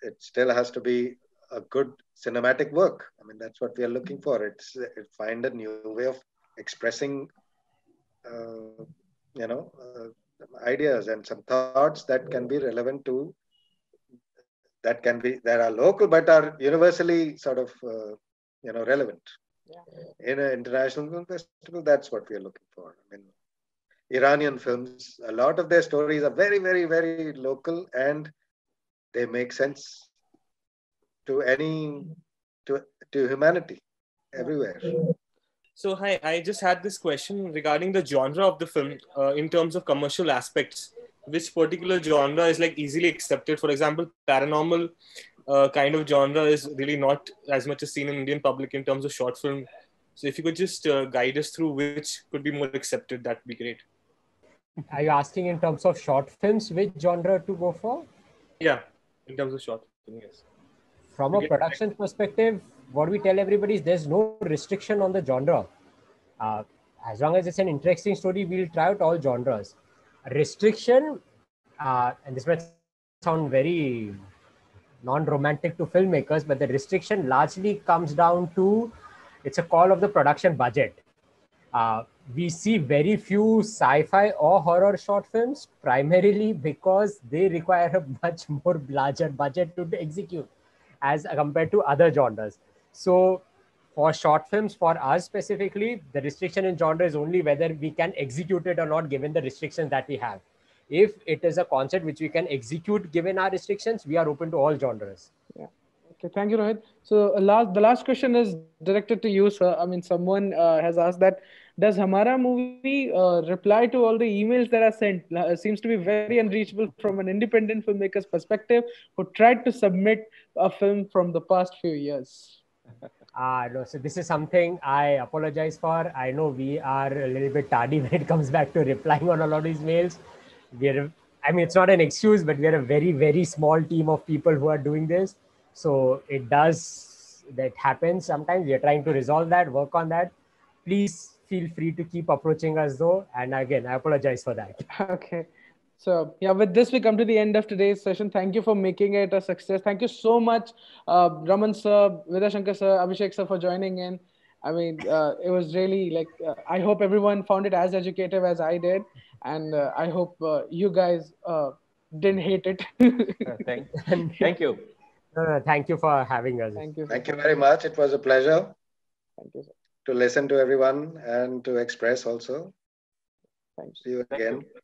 it still has to be a good cinematic work. I mean, that's what we are looking for. It's find a new way of expressing, ideas and some thoughts that can be relevant to, that are local but are universally sort of, relevant. Yeah. In an international film festival, that's what we are looking for. I mean, Iranian films, a lot of their stories are very, very, very local, and they make sense to humanity everywhere. So, hi, I just had this question regarding the genre of the film in terms of commercial aspects. Which particular genre is like easily accepted? For example, paranormal kind of genre is really not as much as seen in Indian public in terms of short film. So if you could just guide us through which could be more accepted, that'd be great. Are you asking in terms of short films, which genre to go for? Yeah, in terms of short film, yes. From a production perspective, what we tell everybody is there's no restriction on the genre. As long as it's an interesting story, we'll try out all genres. Restriction, and this might sound very non-romantic to filmmakers, but the restriction largely comes down to, it's a call of the production budget. We see very few sci-fi or horror short films, primarily because they require a much more larger budget to execute as compared to other genres. So for short films, for us specifically, the restriction in genre is only whether we can execute it or not, given the restrictions that we have. If it is a concept which we can execute given our restrictions, we are open to all genres. Yeah. Okay. Thank you, Rohit. So the last question is directed to you, sir. I mean, someone has asked that, does Hamara movie reply to all the emails that are sent? Seems to be very unreachable from an independent filmmaker's perspective who tried to submit a film from the past few years. No, so this is something I apologize for. I know we are a little bit tardy when it comes back to replying on a lot of these mails. It's not an excuse, but we are a very, very small team of people who are doing this. So that happens sometimes. We are trying to resolve that, work on that. Please feel free to keep approaching us though. And again, I apologize for that. Okay. So yeah, with this, we come to the end of today's session. Thank you for making it a success. Thank you so much, Raman sir, Vidya sir, Abhishek sir, for joining in. I mean, it was really I hope everyone found it as educative as I did. And I hope you guys didn't hate it. Thank you. Thank you for having us. Thank you. Thank you very much. It was a pleasure. Thank you, sir. To listen to everyone and to express also. Thank you. See you again. Thank you.